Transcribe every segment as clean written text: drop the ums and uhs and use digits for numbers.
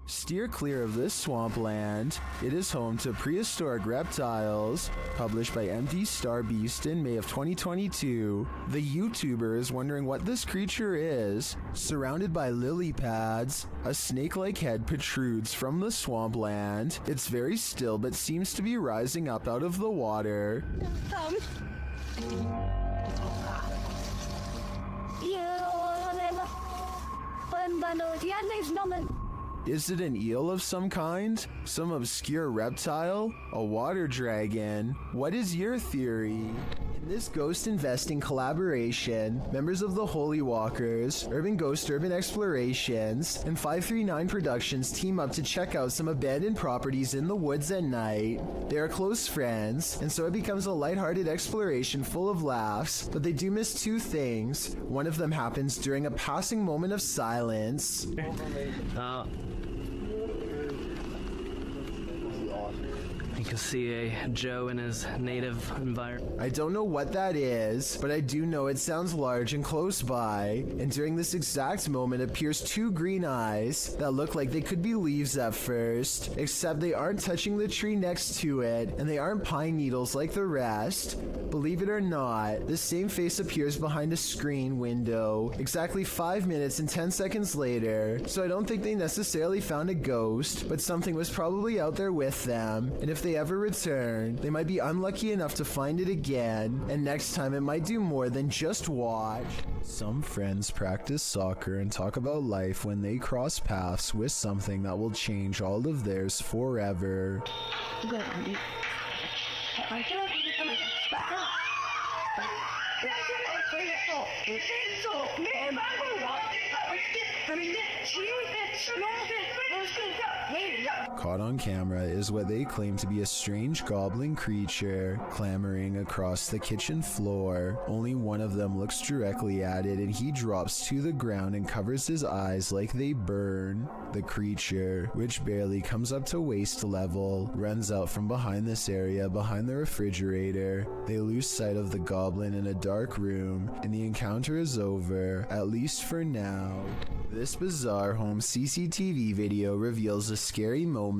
Steer clear of this swampland. It is home to prehistoric reptiles. Published by MD Star Beast in May of 2022. The YouTuber is wondering what this creature is. Surrounded by lily pads, a snake-like head protrudes from the swampland. It's very still but seems to be rising up out of the water. Is it an eel of some kind? Some obscure reptile? A water dragon? What is your theory? In this ghost investing collaboration, members of the Holy Walkers, Urban Ghost Urban Explorations, and 539 Productions team up to check out some abandoned properties in the woods at night. They are close friends, and so it becomes a lighthearted exploration full of laughs, but they do miss two things. One of them happens during a passing moment of silence. You can see a Joe in his native environment. I don't know what that is, but I do know it sounds large and close by, and during this exact moment appears two green eyes that look like they could be leaves at first, except they aren't touching the tree next to it, and they aren't pine needles like the rest. Believe it or not, the same face appears behind a screen window exactly 5 minutes and 10 seconds later, so I don't think they necessarily found a ghost, but something was probably out there with them, and if they ever return, they might be unlucky enough to find it again, and next time it might do more than just watch. Some friends practice soccer and talk about life when they cross paths with something that will change all of theirs forever. Caught on camera is what they claim to be a strange goblin creature clambering across the kitchen floor. Only one of them looks directly at it and he drops to the ground and covers his eyes like they burn. The creature, which barely comes up to waist level, runs out from behind this area behind the refrigerator. They lose sight of the goblin in a dark room and the encounter is over, at least for now. This bizarre home CCTV video reveals a scary moment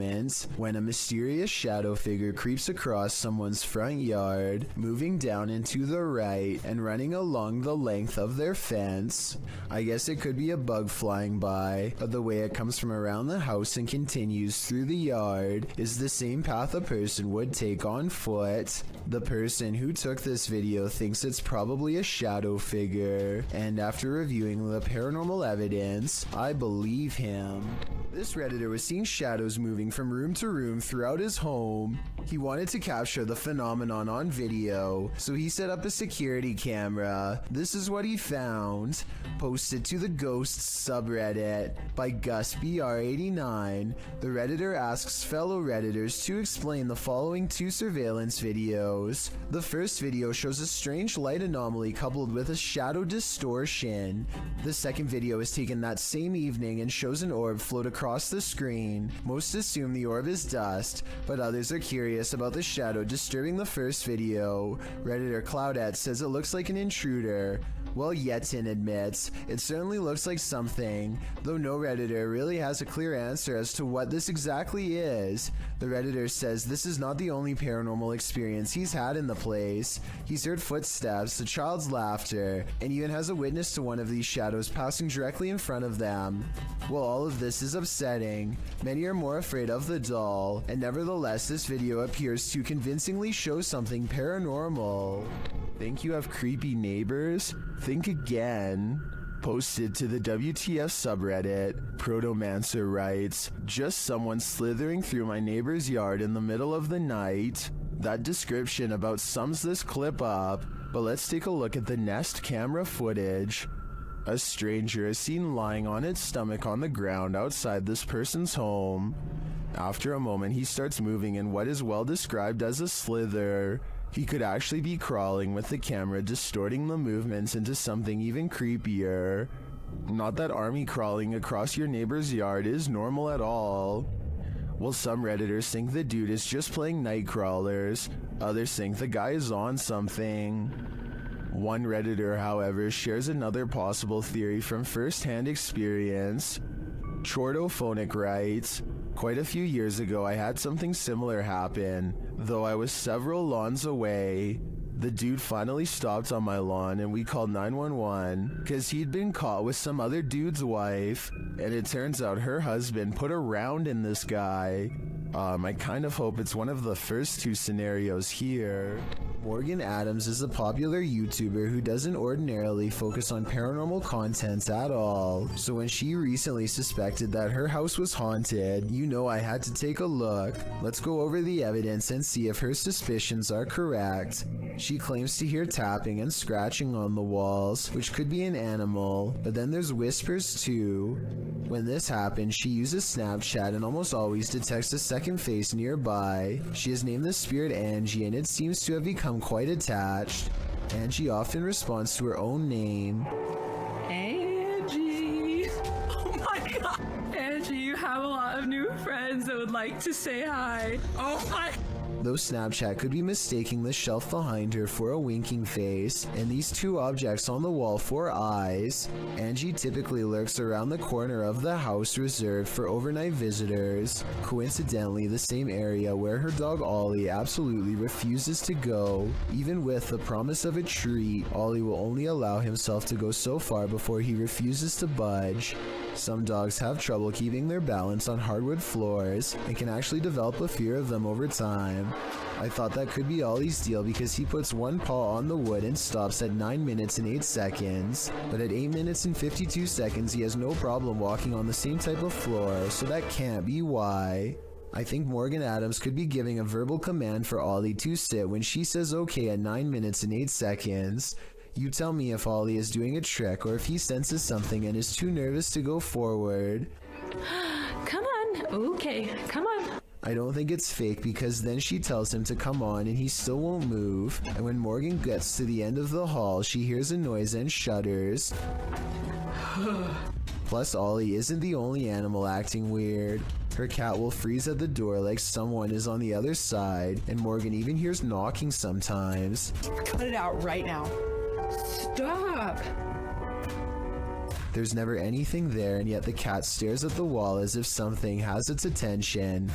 when a mysterious shadow figure creeps across someone's front yard, moving down and to the right and running along the length of their fence. I guess it could be a bug flying by, but the way it comes from around the house and continues through the yard is the same path a person would take on foot. The person who took this video thinks it's probably a shadow figure, and after reviewing the paranormal evidence, I believe him. This Redditor was seeing shadows moving from room to room throughout his home. He wanted to capture the phenomenon on video, so he set up a security camera. This is what he found. Posted to the Ghosts subreddit by GusBR89, the Redditor asks fellow Redditors to explain the following two surveillance videos. The first video shows a strange light anomaly coupled with a shadow distortion. The second video is taken that same evening and shows an orb float across the screen. Most assume the orb is dust, but others are curious about the shadow disturbing the first video. Redditor Cloudette says it looks like an intruder, while Yetin admits it certainly looks like something, though no Redditor really has a clear answer as to what this exactly is. The Redditor says this is not the only paranormal experience he's had in the place. He's heard footsteps, a child's laughter, and even has a witness to one of these shadows passing directly in front of them. While all of this is upsetting, many are more afraid of the doll, and nevertheless this video appears to convincingly show something paranormal. Think you have creepy neighbors? Think again. Posted to the WTF subreddit, Protomancer writes, just someone slithering through my neighbor's yard in the middle of the night. That description about sums this clip up, but let's take a look at the Nest camera footage. A stranger is seen lying on its stomach on the ground outside this person's home. After a moment, he starts moving in what is well described as a slither. He could actually be crawling, with the camera distorting the movements into something even creepier. Not that army crawling across your neighbor's yard is normal at all. Well, some Redditors think the dude is just playing night crawlers. Others think the guy is on something. One Redditor, however, shares another possible theory from first-hand experience. Chordophonic writes, quite a few years ago I had something similar happen, though I was several lawns away. The dude finally stopped on my lawn and we called 911 because he'd been caught with some other dude's wife, and it turns out her husband put a round in this guy. I kind of hope it's one of the first two scenarios here. Morgan Adams is a popular YouTuber who doesn't ordinarily focus on paranormal content at all, so when she recently suspected that her house was haunted, you know I had to take a look. Let's go over the evidence and see if her suspicions are correct. She claims to hear tapping and scratching on the walls, which could be an animal, but then there's whispers too. When this happens, she uses Snapchat and almost always detects a second face nearby. She has named the spirit Angie, and it seems to have become quite attached. Angie often responds to her own name. Angie! Oh my god! Angie, you have a lot of new friends that would like to say hi. Oh my... Though Snapchat could be mistaking the shelf behind her for a winking face, and these two objects on the wall for eyes, Angie typically lurks around the corner of the house reserved for overnight visitors, coincidentally the same area where her dog Ollie absolutely refuses to go. Even with the promise of a treat, Ollie will only allow himself to go so far before he refuses to budge. Some dogs have trouble keeping their balance on hardwood floors and can actually develop a fear of them over time. I thought that could be Ollie's deal because he puts one paw on the wood and stops at 9 minutes and 8 seconds, but at 8 minutes and 52 seconds he has no problem walking on the same type of floor, so that can't be why. I think Morgan Adams could be giving a verbal command for Ollie to sit when she says okay at 9 minutes and 8 seconds. You tell me if Ollie is doing a trick or if he senses something and is too nervous to go forward. Come on. Okay, come on. I don't think it's fake because then she tells him to come on and he still won't move, and when Morgan gets to the end of the hall, she hears a noise and shudders. Plus, Ollie isn't the only animal acting weird. Her cat will freeze at the door like someone is on the other side, and Morgan even hears knocking sometimes. Cut it out right now. Stop! There's never anything there, and yet the cat stares at the wall as if something has its attention.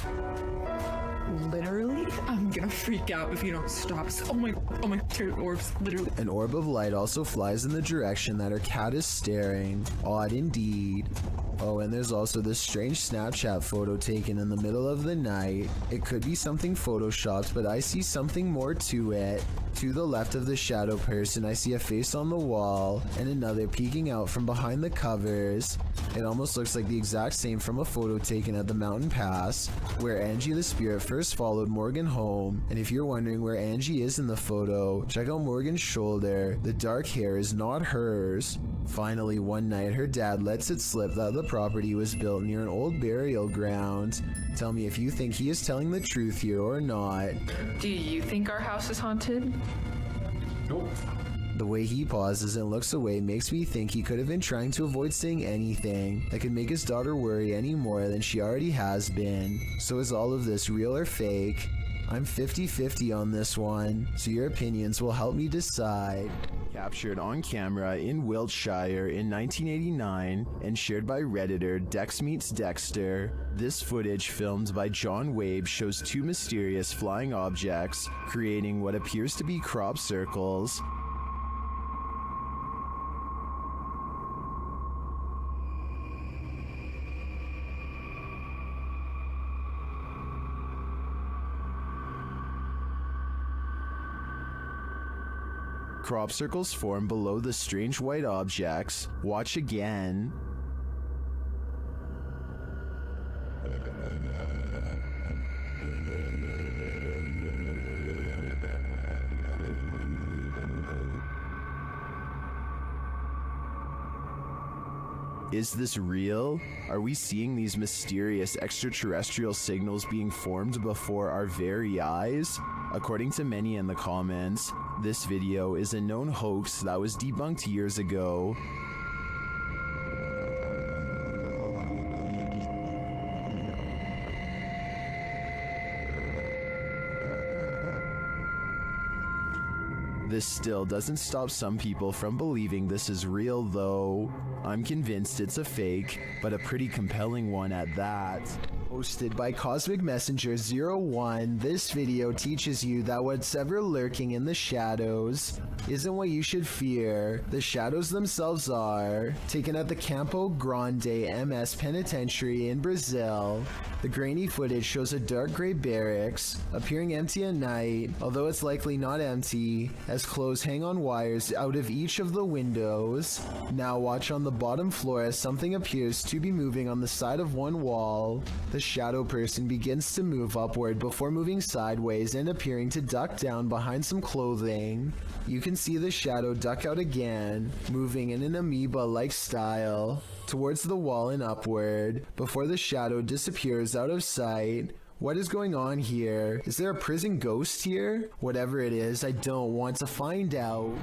Literally, I'm gonna freak out if you don't stop. Oh my, two orbs, literally. An orb of light also flies in the direction that her cat is staring. Odd indeed. Oh, and there's also this strange Snapchat photo taken in the middle of the night. It could be something photoshopped, but I see something more to it. To the left of the shadow person, I see a face on the wall, and another peeking out from behind the covers. It almost looks like the exact same from a photo taken at the mountain pass, where Angie the spirit first followed Morgan home. And if you're wondering where Angie is in the photo, check out Morgan's shoulder. The dark hair is not hers. Finally, one night, her dad lets it slip that the property was built near an old burial ground. Tell me if you think he is telling the truth here or not. Do you think our house is haunted? Nope. The way he pauses and looks away makes me think he could have been trying to avoid saying anything that could make his daughter worry any more than she already has been. So is all of this real or fake? I'm 50-50 on this one, so your opinions will help me decide. Captured on camera in Wiltshire in 1989 and shared by Redditor Dex Meets Dexter, this footage filmed by John Wabe shows two mysterious flying objects creating what appears to be crop circles. Crop circles form below the strange white objects. Watch again. Is this real? Are we seeing these mysterious extraterrestrial signals being formed before our very eyes? According to many in the comments, this video is a known hoax that was debunked years ago. This still doesn't stop some people from believing this is real though. I'm convinced it's a fake, but a pretty compelling one at that. Hosted by Cosmic Messenger 01, this video teaches you that what's ever lurking in the shadows isn't what you should fear. The shadows themselves are. Taken at the Campo Grande MS Penitentiary in Brazil, the grainy footage shows a dark gray barracks, appearing empty at night, although it's likely not empty, as clothes hang on wires out of each of the windows. Now watch on the bottom floor as something appears to be moving on the side of one wall. The shadow person begins to move upward before moving sideways and appearing to duck down behind some clothing. You can see the shadow duck out again, moving in an amoeba-like style towards the wall and upward, before the shadow disappears out of sight. What is going on here? Is there a prison ghost here? Whatever it is, I don't want to find out.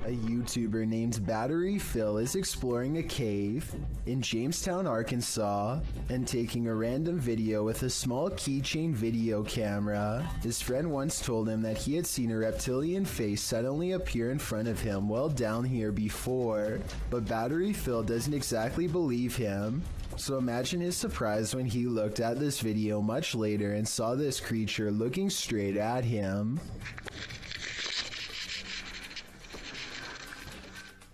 A YouTuber named Battery Phil is exploring a cave in Jamestown, Arkansas, and taking a random video with a small keychain video camera. His friend once told him that he had seen a reptilian face suddenly appear in front of him while down here before, but Battery Phil doesn't exactly believe him. So imagine his surprise when he looked at this video much later and saw this creature looking straight at him.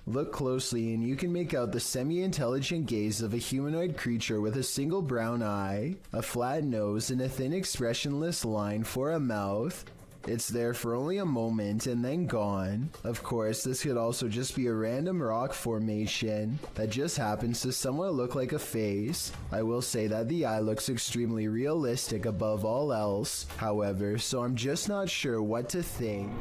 Look closely and you can make out the semi-intelligent gaze of a humanoid creature with a single brown eye, a flat nose, and a thin expressionless line for a mouth. It's there for only a moment and then gone. Of course, this could also just be a random rock formation that just happens to somewhat look like a face. I will say that the eye looks extremely realistic above all else, however, so I'm just not sure what to think.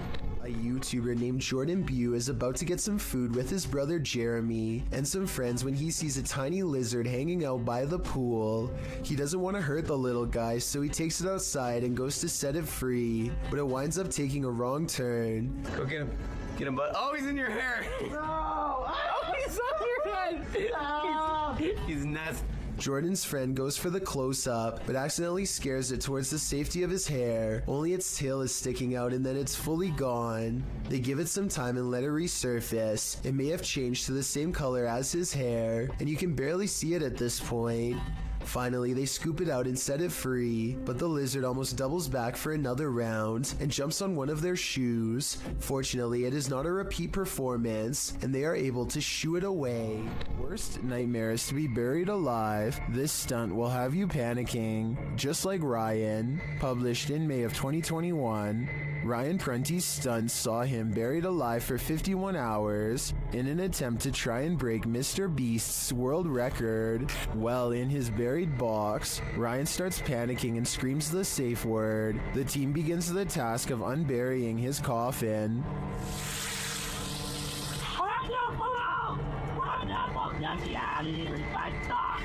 A YouTuber named Jordan Bew is about to get some food with his brother Jeremy and some friends when he sees a tiny lizard hanging out by the pool. He doesn't want to hurt the little guy, so he takes it outside and goes to set it free, but it winds up taking a wrong turn. Go get him. Get him, bud. Oh, he's in your hair. No! Oh, he's on your head! Oh, he's nasty. Jordan's friend goes for the close-up, but accidentally scares it towards the safety of his hair. Only its tail is sticking out and then it's fully gone. They give it some time and let it resurface. It may have changed to the same color as his hair, and you can barely see it at this point. Finally, they scoop it out and set it free, but the lizard almost doubles back for another round and jumps on one of their shoes. Fortunately, it is not a repeat performance, and they are able to shoo it away. Worst nightmare is to be buried alive. This stunt will have you panicking, just like Ryan. Published in May of 2021, Ryan Prunty's stunt saw him buried alive for 51 hours in an attempt to try and break Mr. Beast's world record. Well, in his buried box, Ryan starts panicking and screams the safe word. The team begins the task of unburying his coffin.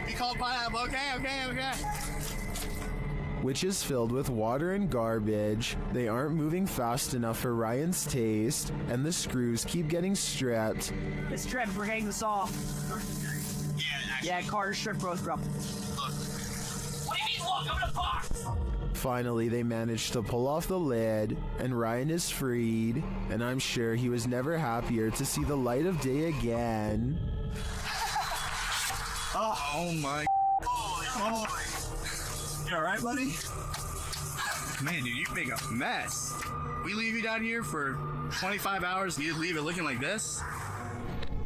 He called pineapple. Okay. Which is filled with water and garbage. They aren't moving fast enough for Ryan's taste, and the screws keep getting stripped. It's stripped, we're getting this off. Yeah, Carter's stripped both up. What do you mean, look? I'm in a box. Finally, they manage to pull off the lid, and Ryan is freed, and I'm sure he was never happier to see the light of day again. Oh my. Oh. You alright, buddy? Man, dude, you make a mess. We leave you down here for 25 hours and you leave it looking like this?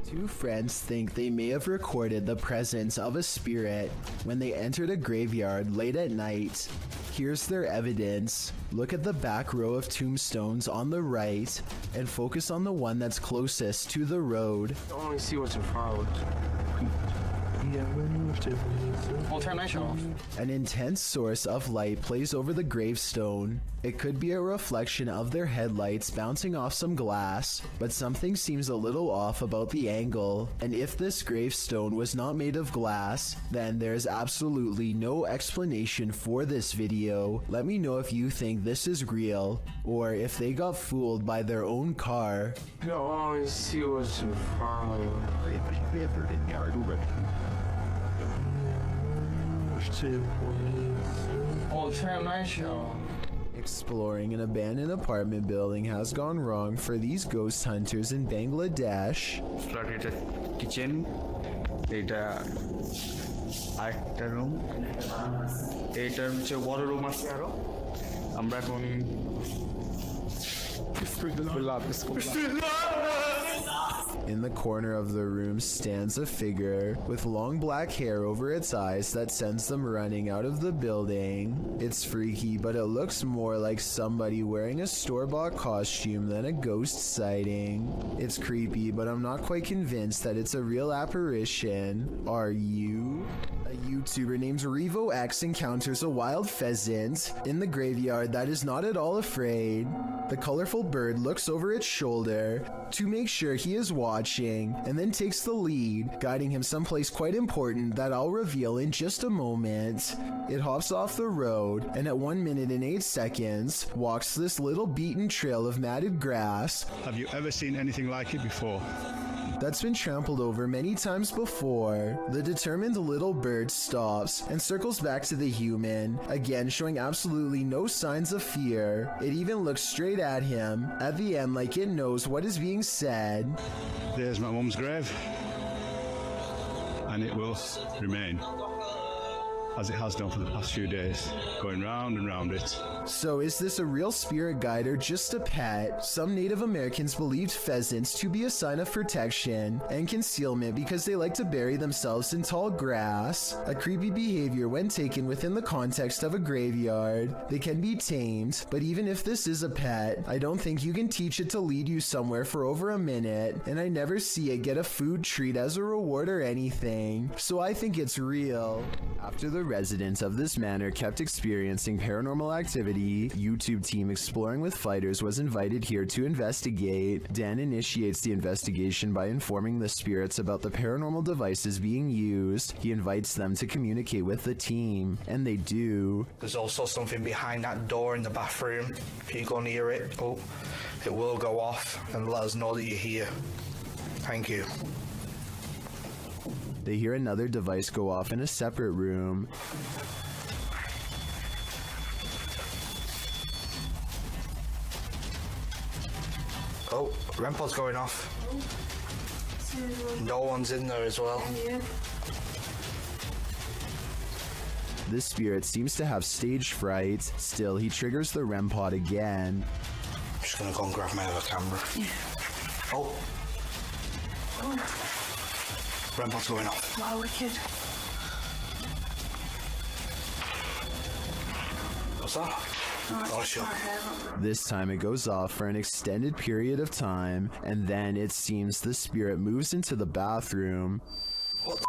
Two friends think they may have recorded the presence of a spirit when they entered a graveyard late at night. Here's their evidence. Look at the back row of tombstones on the right and focus on the one that's closest to the road. I want to see what's in front of us. We'll turn my show off. An intense source of light plays over the gravestone. It could be a reflection of their headlights bouncing off some glass, but something seems a little off about the angle. And if this gravestone was not made of glass, then there's absolutely no explanation for this video. Let me know if you think this is real, or if they got fooled by their own car. I want to see what's in front of us. We'll turn my show off. Exploring an abandoned apartment building has gone wrong for these ghost hunters in Bangladesh. Start here to kitchen. এটা আরেকটা room, এইটার হচ্ছে বড় room আছে আরো। আমরা এখন In the corner of the room stands a figure with long black hair over its eyes that sends them running out of the building. It's freaky, but it looks more like somebody wearing a store-bought costume than a ghost sighting. It's creepy, but I'm not quite convinced that it's a real apparition. Are you? A YouTuber named RevoX encounters a wild pheasant in the graveyard that is not at all afraid. The colorful bird looks over its shoulder to make sure he is watching and then takes the lead, guiding him someplace quite important that I'll reveal in just a moment. It hops off the road and at 1 minute and 8 seconds walks this little beaten trail of matted grass. Have you ever seen anything like it before? That's been trampled over many times before. The determined little bird stops and circles back to the human, again showing absolutely no signs of fear. It even looks straight at him at the end like it knows what is being said. There's my mum's grave, and it will remain, as it has done for the past few days, going round and round it. So is this a real spirit guide or just a pet? Some Native Americans believed pheasants to be a sign of protection and concealment because they like to bury themselves in tall grass. A creepy behavior when taken within the context of a graveyard. They can be tamed, but even if this is a pet, I don't think you can teach it to lead you somewhere for over a minute, and I never see it get a food treat as a reward or anything, so I think it's real. After the residents of this manor kept experiencing paranormal activity, YouTube team Exploring with Fighters was invited here to investigate. Dan initiates the investigation by informing the spirits about the paranormal devices being used. He invites them to communicate with the team, and they do. There's also something behind that door in the bathroom. If you go near it, it will go off and let us know that you're here. Thank you. They hear another device go off in a separate room. Oh, REM pod's going off. No one's in there as well. This spirit seems to have stage fright. Still, he triggers the REM pod again. I'm just gonna go and grab my other camera. Oh. REM pod's going off. Wow, wicked. What's that? Oh, sure. This time it goes off for an extended period of time, and then it seems the spirit moves into the bathroom. What the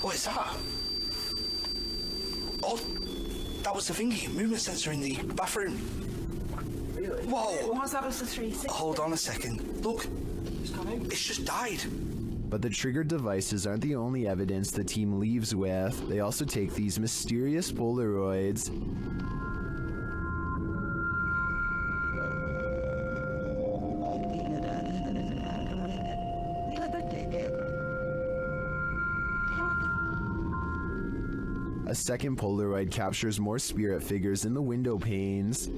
What is that? Oh, that was the thingy, movement sensor in the bathroom. Really? Whoa! What's that was the 360? Hold on a second. Look, it's just died. But the triggered devices aren't the only evidence the team leaves with. They also take these mysterious Polaroids. A second Polaroid captures more spirit figures in the window panes.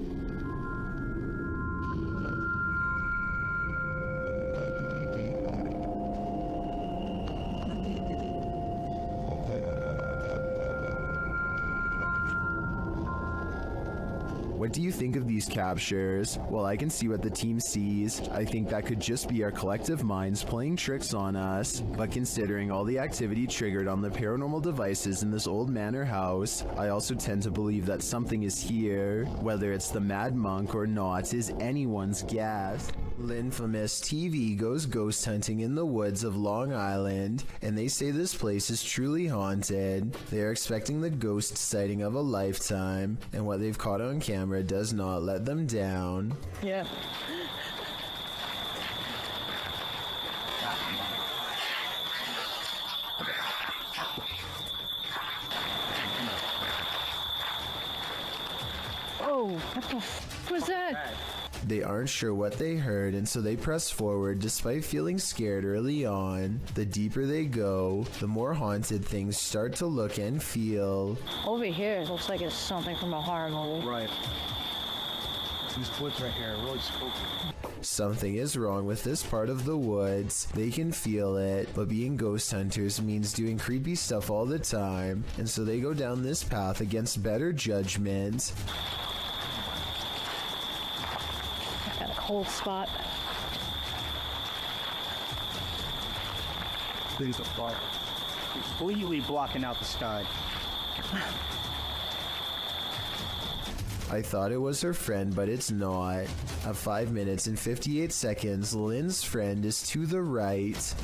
What do you think of these captures? Well, I can see what the team sees. I think that could just be our collective minds playing tricks on us. But considering all the activity triggered on the paranormal devices in this old manor house, I also tend to believe that something is here. Whether it's the Mad Monk or not is anyone's guess. Linfamous TV goes ghost hunting in the woods of Long Island, and they say this place is truly haunted. They are expecting the ghost sighting of a lifetime, and what they've caught on camera does not let them down. Yeah. Oh, what the f was that? They aren't sure what they heard, and so they press forward despite feeling scared early on. The deeper they go, the more haunted things start to look and feel. Over here, it looks like it's something from a horror movie. Right. These woods right here are really spooky. Something is wrong with this part of the woods. They can feel it, but being ghost hunters means doing creepy stuff all the time, and so they go down this path against better judgment. I got a cold spot. These are far. Completely blocking out the sky. I thought it was her friend, but it's not. At 5 minutes and 58 seconds, Lynn's friend is to the right.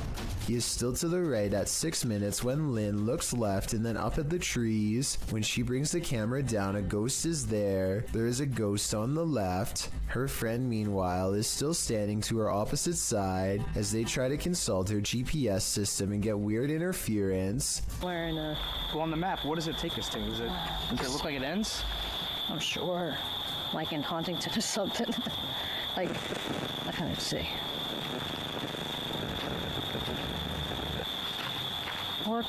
He is still to the right at 6 minutes when Lynn looks left and then up at the trees. When she brings the camera down, a ghost is there. There is a ghost on the left. Her friend, meanwhile, is still standing to her opposite side as they try to consult her GPS system and get weird interference. Wearing a... Well, on the map, what does it take us to? Does it look like it ends? I'm sure. Like in Huntington or something. Like, I can't see. Or...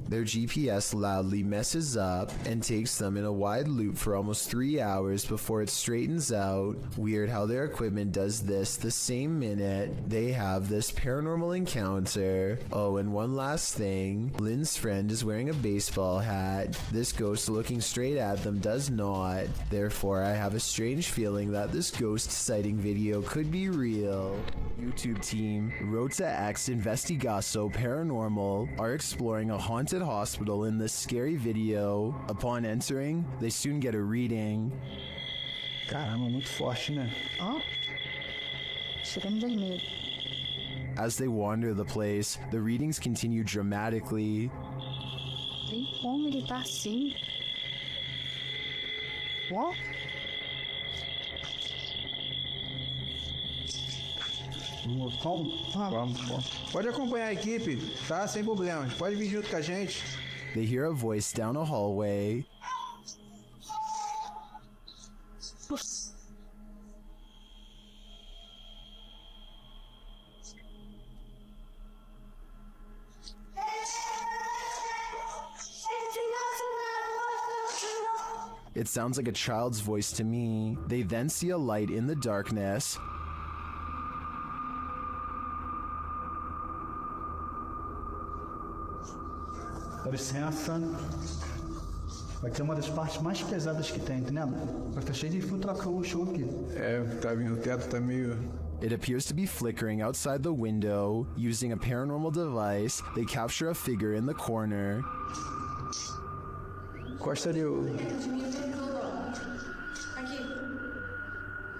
Their GPS loudly messes up and takes them in a wide loop for almost 3 hours before it straightens out. Weird how their equipment does this the same minute they have this paranormal encounter. Oh, and one last thing. Lynn's friend is wearing a baseball hat. This ghost looking straight at them does not. Therefore, I have a strange feeling that this ghost sighting video could be real. YouTube team Rota X Investigaso Paranormal are exploring a haunted hospital in this scary video. Upon entering, they soon get a reading. Caramba, muito forte, né? Oh. Chegamos aí mesmo. As they wander the place, the readings continue dramatically. Tem como ele tá assim? What? Vamos. Pode acompanhar a equipe, tá? Sem problemas. Pode vir junto com a gente. They hear a voice down a hallway. It sounds like a child's voice to me. They then see a light in the darkness. Dá licença. Vai ter uma das partes mais pesadas que tem, entendeu? Vai estar cheio de infiltração no chão aqui. Tá vindo, o teto tá meio... It appears to be flickering outside the window. Using a paranormal device, they capture a figure in the corner. Encosta ali o...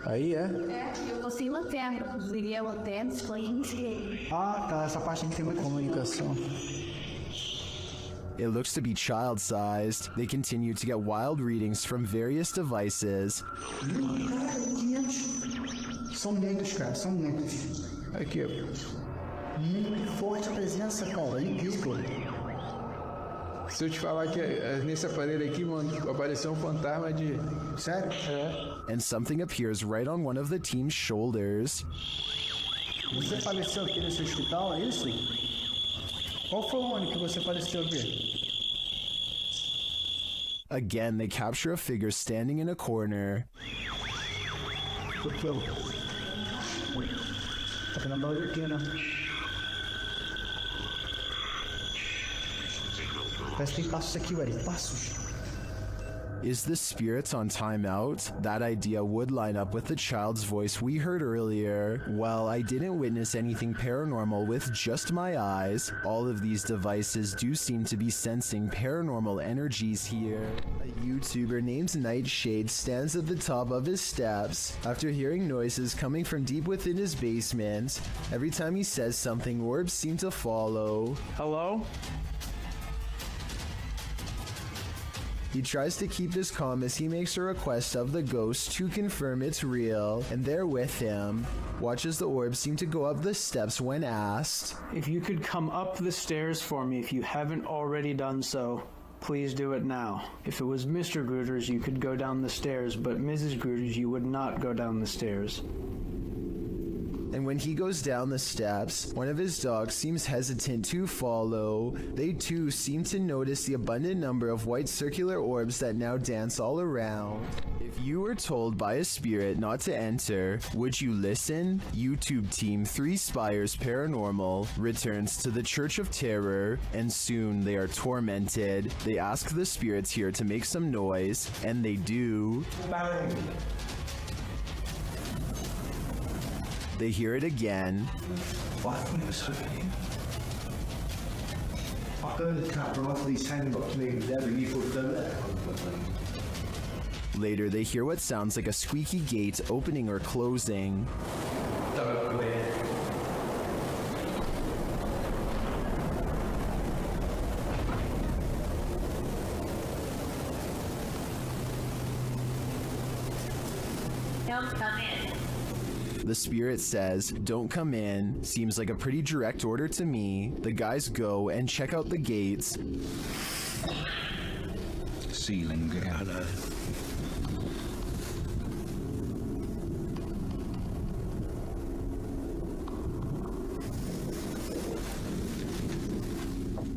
Aí é? Eu tô sem lanterna. Liguei a lanterna, escolhi. Ah, tá. Essa parte não tem muita comunicação. It looks to be child-sized. They continue to get wild readings from various devices. São lentos, cara. São lentos. Aqui, ó. Muito forte a presença, cara. É incrível. Se eu te falar que nesse aparelho aqui, mano, apareceu um fantasma de... Sério? And something appears right on one of the team's shoulders. Você faleceu aqui nesse hospital, é isso? Qual foi o ano que você faleceu aqui? Again, they capture a figure standing in a corner. Tá vendo barulho aqui, né? Parece que tem passos aqui, velho. Passos. Is the spirits on timeout? That idea would line up with the child's voice we heard earlier. Well, I didn't witness anything paranormal with just my eyes. All of these devices do seem to be sensing paranormal energies here. A YouTuber named Nightshade stands at the top of his steps after hearing noises coming from deep within his basement. Every time he says something, orbs seem to follow. Hello? He tries to keep this calm as he makes a request of the ghost to confirm it's real, and they're with him. Watches the orbs seem to go up the steps when asked. If you could come up the stairs for me if you haven't already done so, please do it now. If it was Mr. Grooters, you could go down the stairs, but Mrs. Grooters, you would not go down the stairs. And when he goes down the steps, one of his dogs seems hesitant to follow. They too seem to notice the abundant number of white circular orbs that now dance all around. If If you were told by a spirit not to enter, would you listen? YouTube team 3 Spires Paranormal returns to the Church of Terror, and soon they are tormented. They ask the spirits here to make some noise, and they do. They hear it again. I heard the cat from off these handing up to me there, but you put them there. Later, they hear what sounds like a squeaky gate opening or closing. Don't come in. The spirit says, "Don't come in." Seems like a pretty direct order to me. The guys go and check out the gates. Ceiling together.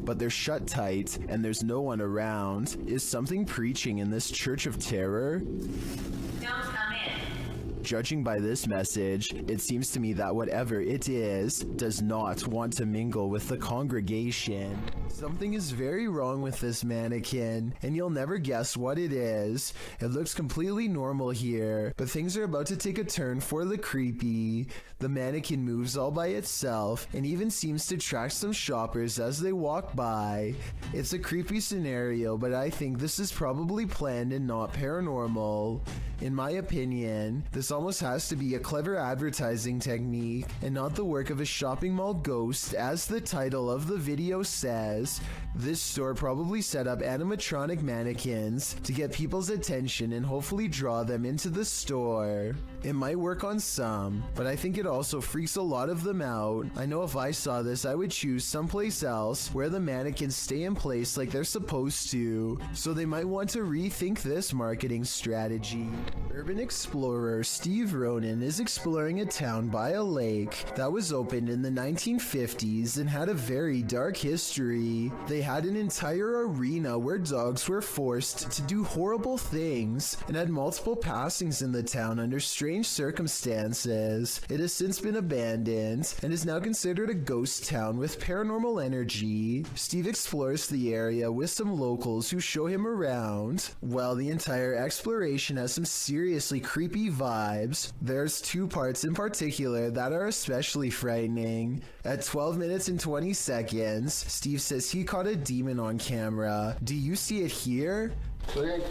But they're shut tight, and there's no one around. Is something preaching in this Church of Terror? Don't come in. Judging by this message, it seems to me that whatever it is does not want to mingle with the congregation. Something is very wrong with this mannequin, and you'll never guess what it is. It looks completely normal here, but things are about to take a turn for the creepy. The mannequin moves all by itself, and even seems to track some shoppers as they walk by. It's a creepy scenario, but I think this is probably planned and not paranormal. In my opinion, this almost has to be a clever advertising technique, and not the work of a shopping mall ghost, as the title of the video says. This store probably set up animatronic mannequins to get people's attention and hopefully draw them into the store. It might work on some, but I think it also freaks a lot of them out. I know if I saw this, I would choose someplace else where the mannequins stay in place like they're supposed to, so they might want to rethink this marketing strategy. Urban explorer Steve Ronan is exploring a town by a lake that was opened in the 1950s and had a very dark history. They had an entire arena where dogs were forced to do horrible things and had multiple passings in the town under strange circumstances. It has since been abandoned and is now considered a ghost town with paranormal energy. Steve explores the area with some locals who show him around. While the entire exploration has some seriously creepy vibes, there's 2 parts in particular that are especially frightening. At 12 minutes and 20 seconds, Steve says he caught a demon on camera. Do you see it here? Right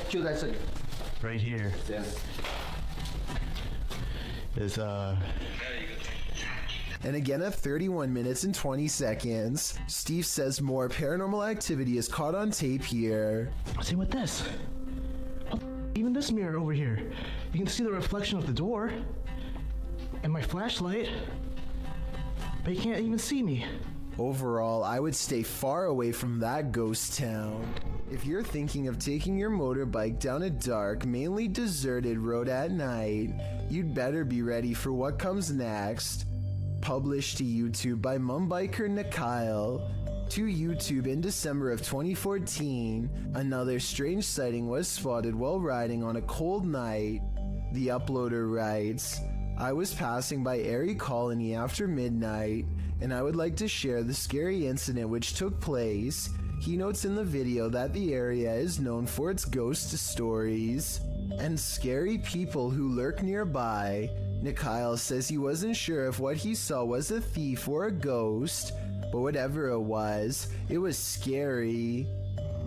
here. Yeah. Is And again at 31 minutes and 20 seconds, Steve says more paranormal activity is caught on tape here. See with this. Even this mirror over here, you can see the reflection of the door and my flashlight, but you can't even see me. Overall, I would stay far away from that ghost town. If you're thinking of taking your motorbike down a dark, mainly deserted road at night, you'd better be ready for what comes next. Published to YouTube by Mumbiker Nakyle. To YouTube in December of 2014, another strange sighting was spotted while riding on a cold night. The uploader writes, "I was passing by Erie Colony after midnight, and I would like to share the scary incident which took place." He notes in the video that the area is known for its ghost stories and scary people who lurk nearby. Nakyle says he wasn't sure if what he saw was a thief or a ghost, but whatever it was scary.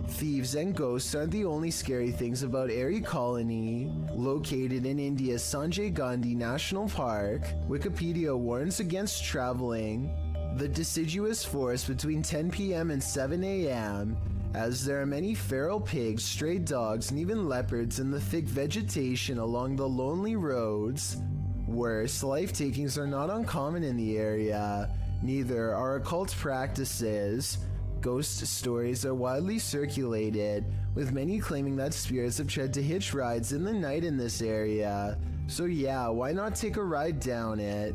Thieves and ghosts aren't the only scary things about Erie Colony. Located in India's Sanjay Gandhi National Park, Wikipedia warns against traveling the deciduous forest between 10 p.m. and 7 a.m., as there are many feral pigs, stray dogs, and even leopards in the thick vegetation along the lonely roads. Worse, life takings are not uncommon in the area. Neither are occult practices. Ghost stories are widely circulated, with many claiming that spirits have tried to hitch rides in the night in this area. So yeah, why not take a ride down it?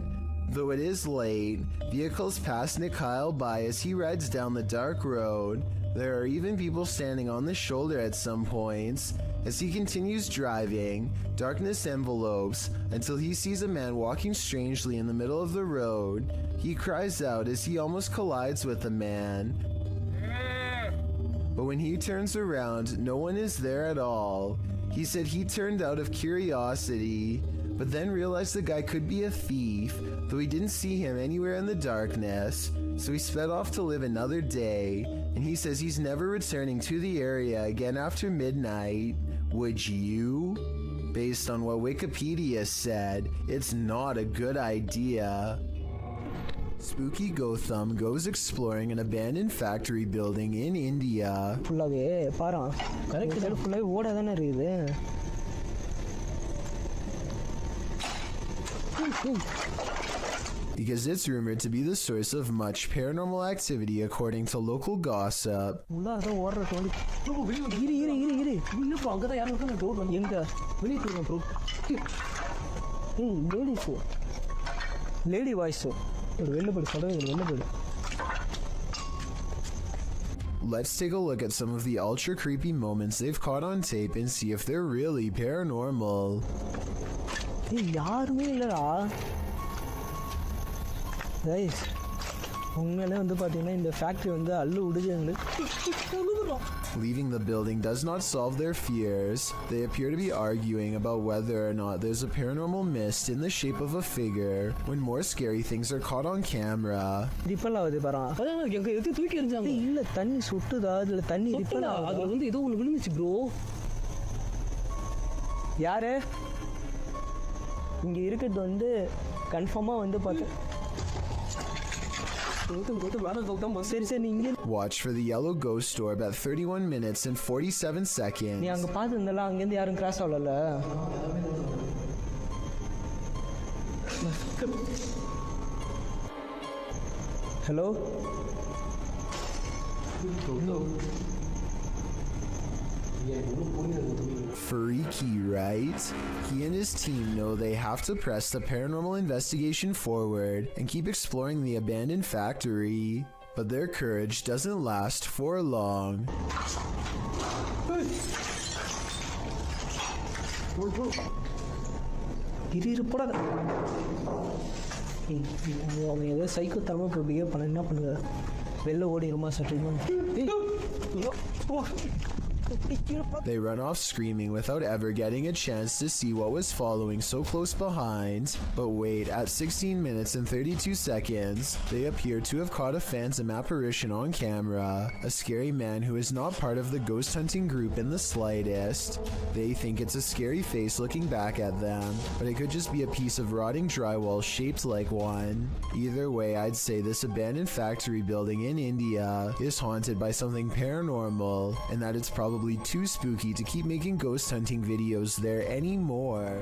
Though it is late, vehicles pass Nakyle by as he rides down the dark road. There are even people standing on the shoulder at some points. As he continues driving, darkness envelopes until he sees a man walking strangely in the middle of the road. He cries out as he almost collides with the man. But when he turns around, no one is there at all. He said he turned out of curiosity, but then realized the guy could be a thief, though he didn't see him anywhere in the darkness, so he sped off to live another day, and he says he's never returning to the area again after midnight. Would you? Based on what Wikipedia said, it's not a good idea. Spooky Gotham goes exploring an abandoned factory building in India. Because it's rumored to be the source of much paranormal activity according to local gossip. Lady voice. Let's take a look at some of the ultra creepy moments they've caught on tape and see if they're really paranormal. Guys, உண்மையிலே வந்து பாத்தீங்கன்னா இந்த factory வந்து அள்ளு உடுஜங்க. Leaving the building does not solve their fears. They appear to be arguing about whether or not there's a paranormal mist in the shape of a figure when more scary things are caught on camera. Ripple ஆகுது பாரா. அதான் எங்க எது தூக்கி எறிஞ்சாங்க. இல்ல தண்ணி சுட்டுதா அதுல தண்ணி ripple ஆகுது. அது வந்து ஏதோ ஒன்னு விழுந்துச்சு bro. யாரு? இங்க இருக்குது வந்து கன்ஃபார்மா வந்து பாத்து Watch for the yellow ghost orb at 31 minutes and 47 seconds. நீ அங்க பாத்துந்தல அங்க இருந்து யாரும் cross ஆவலல. Hello? Freaky, right? He and his team know they have to press the paranormal investigation forward and keep exploring the abandoned factory, but their courage doesn't last for long. ஏதோ psycho தரமா behave பண்ண என்ன பண்ணுங்க வெளில ஓடிடுமா சட்டுமா. They run off screaming without ever getting a chance to see what was following so close behind. But wait, at 16 minutes and 32 seconds, they appear to have caught a phantom apparition on camera, a scary man who is not part of the ghost hunting group in the slightest. They think it's a scary face looking back at them, but it could just be a piece of rotting drywall shaped like one. Either way, I'd say this abandoned factory building in India is haunted by something paranormal, and that it's probably too spooky to keep making ghost hunting videos there anymore.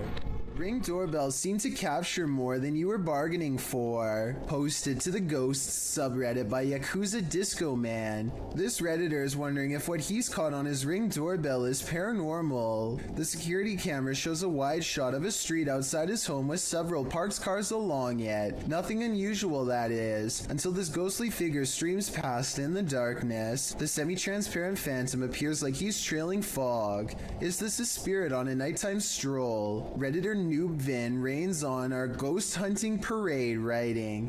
Ring doorbells seem to capture more than you were bargaining for. Posted to the Ghosts subreddit by Yakuza Disco Man. This Redditor is wondering if what he's caught on his Ring doorbell is paranormal. The security camera shows a wide shot of a street outside his home with several parked cars along it. Nothing unusual, that is, until this ghostly figure streams past in the darkness. The semi-transparent phantom appears like he's trailing fog. Is this a spirit on a nighttime stroll? Redditor Noob Vin reigns on our ghost hunting parade, writing,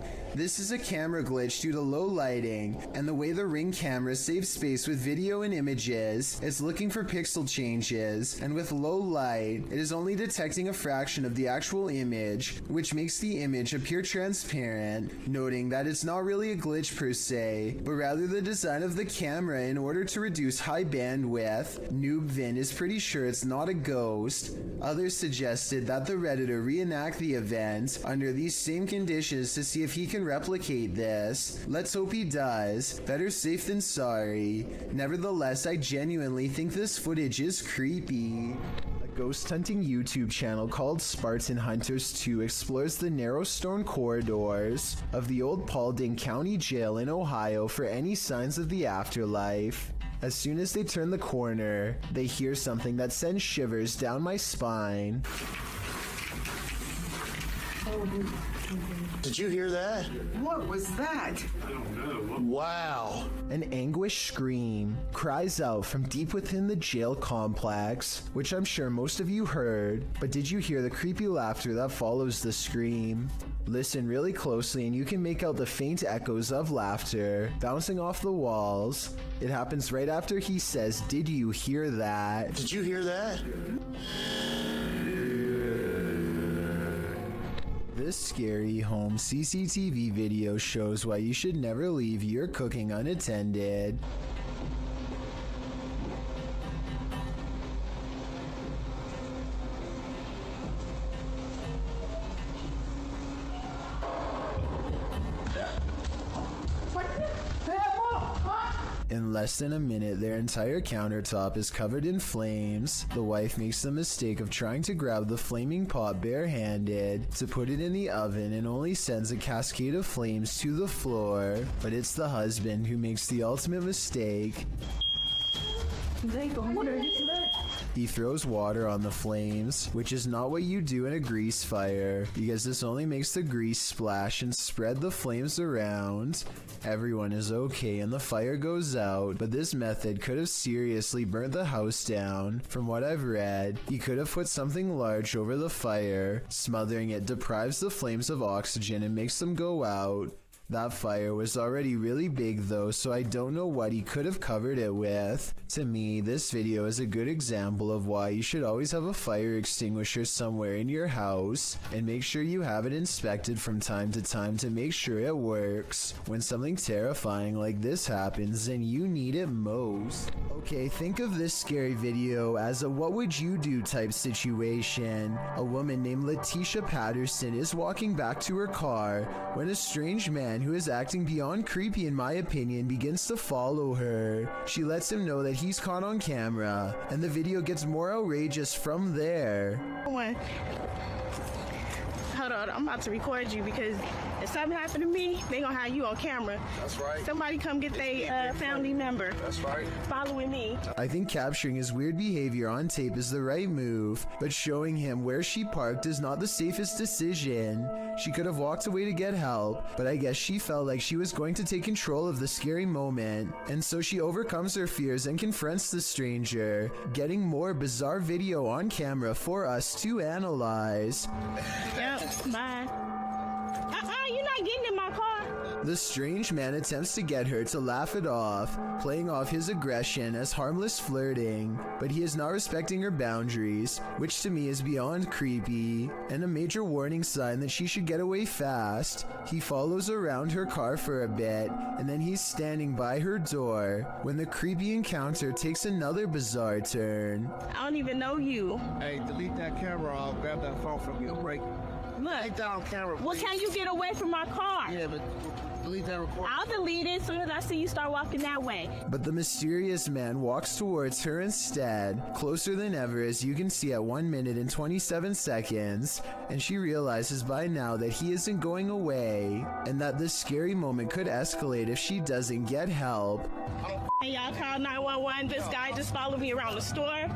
"This is a camera glitch due to low lighting, and the way the Ring camera saves space with video and images, it's looking for pixel changes, and with low light, it is only detecting a fraction of the actual image, which makes the image appear transparent," noting that it's not really a glitch per se, but rather the design of the camera in order to reduce high bandwidth. Noob Vin is pretty sure it's not a ghost. Others suggested that the Redditor reenact the event under these same conditions to see if he can replicate this. Let's hope he does. Better safe than sorry. Nevertheless, I genuinely think this footage is creepy. A ghost hunting YouTube channel called Spartan Hunters 2 explores the narrow stone corridors of the old Paulding County Jail in Ohio for any signs of the afterlife. As soon as they turn the corner, they hear something that sends shivers down my spine. Did you hear that? What was that? I don't know. Wow. An anguished scream cries out from deep within the jail complex, which I'm sure most of you heard, but did you hear the creepy laughter that follows the scream? Listen really closely and you can make out the faint echoes of laughter bouncing off the walls. It happens right after he says, "Did you hear that?" Did you hear that? This scary home CCTV video shows why you should never leave your cooking unattended. In less than a minute, their entire countertop is covered in flames. The wife makes the mistake of trying to grab the flaming pot barehanded to put it in the oven and only sends a cascade of flames to the floor. But it's the husband who makes the ultimate mistake. He throws water on the flames, which is not what you do in a grease fire, because this only makes the grease splash and spread the flames around. Everyone is okay and the fire goes out, but this method could have seriously burnt the house down. From what I've read, he could have put something large over the fire. Smothering it deprives the flames of oxygen and makes them go out. That fire was already really big though, so I don't know what he could have covered it with. To me, this video is a good example of why you should always have a fire extinguisher somewhere in your house, and make sure you have it inspected from time to time to make sure it works when something terrifying like this happens and you need it most. Okay, think of this scary video as a what would you do type situation. A woman named Letitia Patterson is walking back to her car when a strange man who is acting beyond creepy in my opinion begins to follow her. She lets him know that he's caught on camera, and the video gets more outrageous from there. Hold on, I'm about to record you because if something happened to me, they gonna have you on camera. That's right. Somebody come get their family member. That's right. Following me. I think capturing his weird behavior on tape is the right move, but showing him where she parked is not the safest decision. She could have walked away to get help, but I guess she felt like she was going to take control of the scary moment, and so she overcomes her fears and confronts the stranger, getting more bizarre video on camera for us to analyze. Yep, bye. You're not getting in my car. The strange man attempts to get her to laugh it off, playing off his aggression as harmless flirting, but he is not respecting her boundaries, which to me is beyond creepy, and a major warning sign that she should get away fast. He follows around her car for a bit, and then he's standing by her door, when the creepy encounter takes another bizarre turn. I don't even know you. Hey, delete that camera. I'll grab that phone from you. Break. Look. Take down camera, please. Well, can you get away from my car? Yeah, but delete that recording. I'll delete it as soon as I see you start walking that way. But the mysterious man walks towards her instead, closer than ever as you can see at 1 minute and 27 seconds, and she realizes by now that he isn't going away, and that this scary moment could escalate if she doesn't get help. Hey, y'all call 911. This guy just followed me around the store.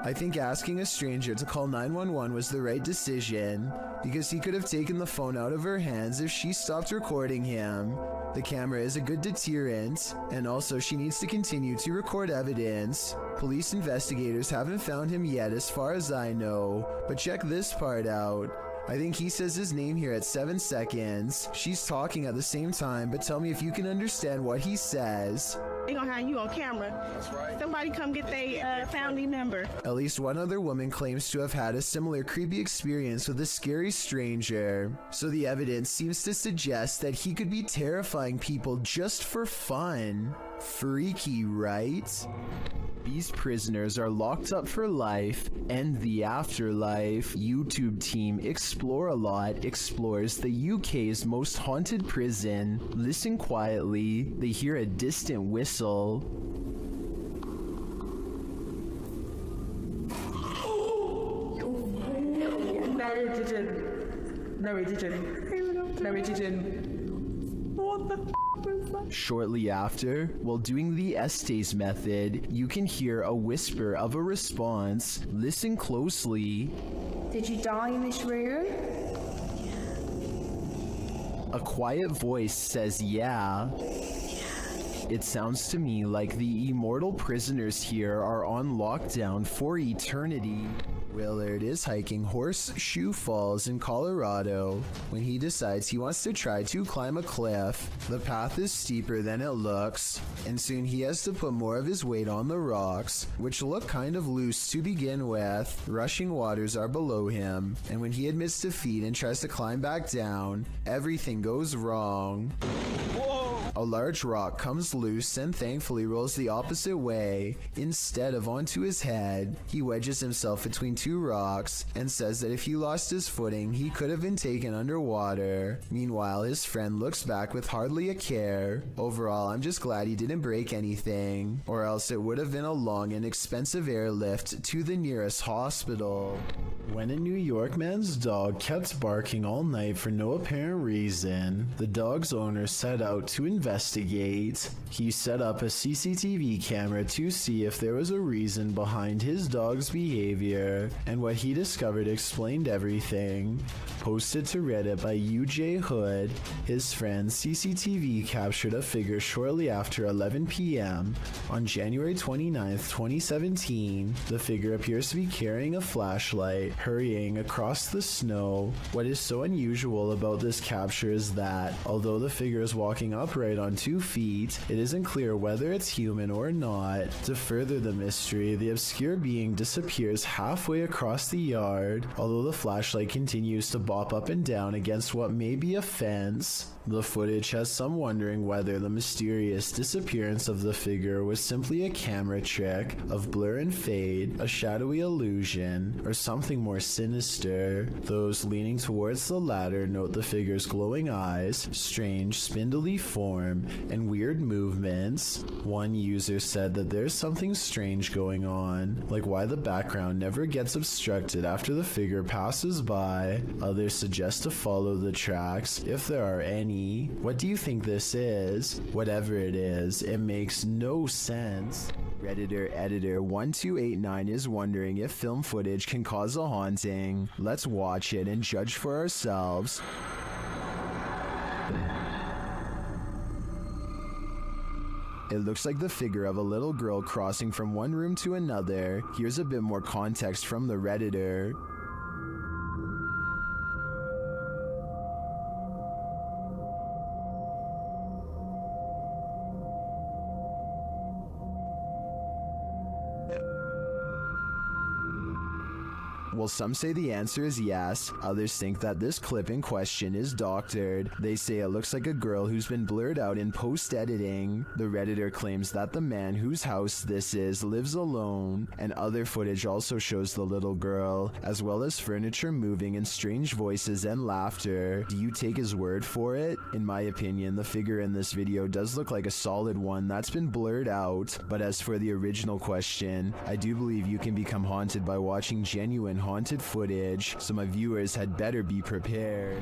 I think asking a stranger to call 911 was the right decision, because he could have taken the phone out of her hands if she stopped recording him. The camera is a good deterrent, and also she needs to continue to record evidence. Police investigators haven't found him yet as far as I know, but check this part out. I think he says his name here at 7 seconds. She's talking at the same time, but tell me if you can understand what he says. They gonna have you on camera. That's right. Somebody come get their family member. At least one other woman claims to have had a similar creepy experience with a scary stranger. So the evidence seems to suggest that he could be terrifying people just for fun. Freaky, right? These prisoners are locked up for life and the afterlife. YouTube team Explore a Lot explores the UK's most haunted prison. Listen quietly, they hear a distant whistle. Shortly after, while doing the Estes method, you can hear a whisper of a response. Listen closely. Did you die in this room? A quiet voice says, "Yeah." It sounds to me like the immortal prisoners here are on lockdown for eternity. Willard is hiking Horseshoe Falls in Colorado when he decides he wants to try to climb a cliff. The path is steeper than it looks, and soon he has to put more of his weight on the rocks, which look kind of loose to begin with. Rushing waters are below him, and when he admits defeat and tries to climb back down, everything goes wrong. A large rock comes loose and thankfully rolls the opposite way instead of onto his head. He wedges himself between two rocks and says that if he lost his footing, he could have been taken underwater. Meanwhile, his friend looks back with hardly a care. Overall, I'm just glad he didn't break anything, or else it would have been a long and expensive airlift to the nearest hospital. When a New York man's dog kept barking all night for no apparent reason, the dog's owner set out to investigate. He set up a CCTV camera to see if there was a reason behind his dog's behavior, and what he discovered explained everything. Posted to Reddit by UJ Hood, his friend's CCTV captured a figure shortly after 11 p.m. on January 29th, 2017. The figure appears to be carrying a flashlight, hurrying across the snow. What is so unusual about this capture is that, although the figure is walking upright on 2 feet, it isn't clear whether it's human or not. To further the mystery, the obscure being disappears halfway across the yard, although the flashlight continues to bop up and down against what may be a fence. The footage has some wondering whether the mysterious disappearance of the figure was simply a camera trick of blur and fade, a shadowy illusion, or something more sinister. Those leaning towards the latter note the figure's glowing eyes, strange spindly form, and weird movements. One user said that there's something strange going on, like why the background never gets obstructed after the figure passes by. Others suggest to follow the tracks, if there are any. What do you think this is? Whatever it is, it makes no sense. Redditor Editor 1289 is wondering if film footage can cause a haunting. Let's watch it and judge for ourselves. It looks like the figure of a little girl crossing from one room to another. Here's a bit more context from the Redditor. Well, some say the answer is yes, others think that this clip in question is doctored. They say it looks like a girl who's been blurred out in post-editing. The Redditor claims that the man whose house this is lives alone, and other footage also shows the little girl, as well as furniture moving and strange voices and laughter. Do you take his word for it? In my opinion, the figure in this video does look like a solid one that's been blurred out, but as for the original question, I do believe you can become haunted by watching genuine haunted footage, so my viewers had better be prepared.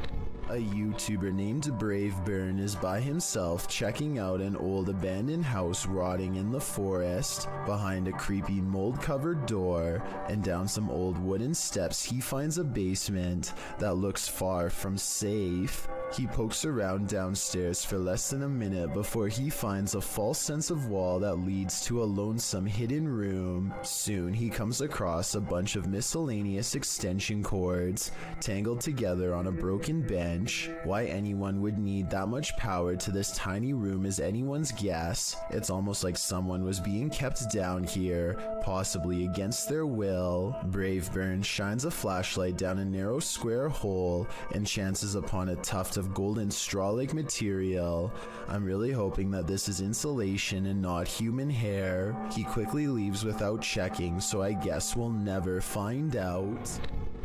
A YouTuber named Brave Burn is by himself checking out an old abandoned house rotting in the forest. Behind a creepy mold-covered door and down some old wooden steps, he finds a basement that looks far from safe. He pokes around downstairs for less than a minute before he finds a false sense of wall that leads to a lonesome hidden room. Soon he comes across a bunch of miscellaneous extension cords tangled together on a broken bench. Why anyone would need that much power to this tiny room is anyone's guess. It's almost like someone was being kept down here, possibly against their will. Brave Burn shines a flashlight down a narrow square hole and chances upon a tuft of golden straw-like material. I'm really hoping that this is insulation and not human hair. He quickly leaves without checking, so I guess we'll never find out.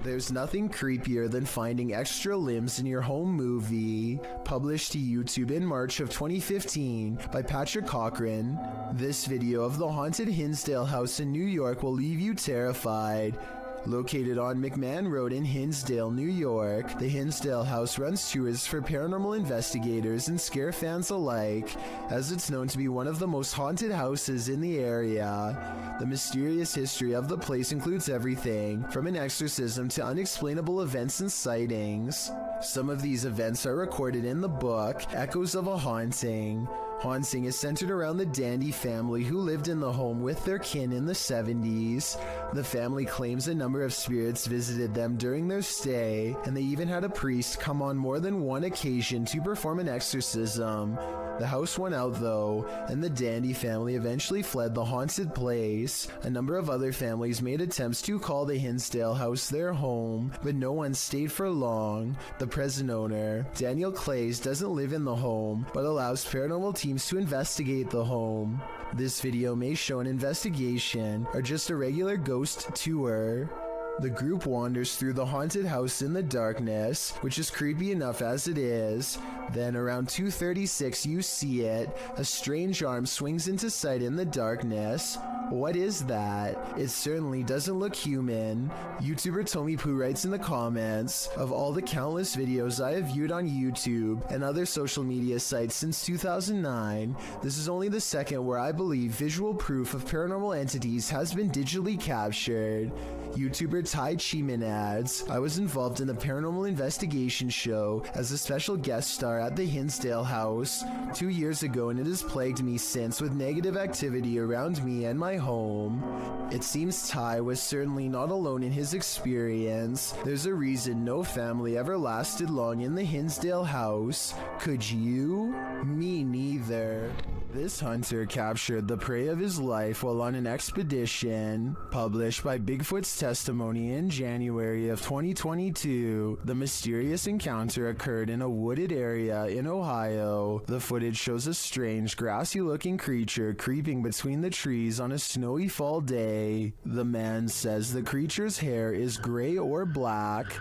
There's nothing creepier than finding extra limbs in your home movie. Published to YouTube in March of 2015 by Patrick Cochran. This video of the haunted Hinsdale house in New York will leave you terrified. Located on McMahon Road in Hinsdale, New York, the Hinsdale House runs tours for paranormal investigators and scare fans alike, as it's known to be one of the most haunted houses in the area. The mysterious history of the place includes everything from an exorcism to unexplainable events and sightings. Some of these events are recorded in the book Echoes of a Haunting. Haunting is centered around the Dandy family who lived in the home with their kin in the 70s. The family claims a number of spirits visited them during their stay, and they even had a priest come on more than one occasion to perform an exorcism. The house won out though, and the Dandy family eventually fled the haunted place. A number of other families made attempts to call the Hinsdale house their home, but no one stayed for long. The present owner, Daniel Clays, doesn't live in the home, but allows paranormal teams to investigate the home. This video may show an investigation or just a regular ghost tour. The group wanders through the haunted house in the darkness, which is creepy enough as it is. Then around 2:36 you see it. A strange arm swings into sight in the darkness. What is that? It certainly doesn't look human. YouTuber Tommy Poo writes in the comments, of all the countless videos I have viewed on YouTube and other social media sites since 2009, this is only the second where I believe visual proof of paranormal entities has been digitally captured. YouTuber Ty Cheeman adds, I was involved in the paranormal investigation show as a special guest star at the Hinsdale house 2 years ago, and it has plagued me since with negative activity around me and my home. It seems Ty was certainly not alone in his experience. There's a reason no family ever lasted long in the Hinsdale house. Could you? Me neither. This hunter captured the prey of his life while on an expedition. Published by Bigfoot's Testimony in January of 2022, the mysterious encounter occurred in a wooded area in Ohio. The footage shows a strange, grassy-looking creature creeping between the trees on a snowy fall day. The man says the creature's hair is gray or black.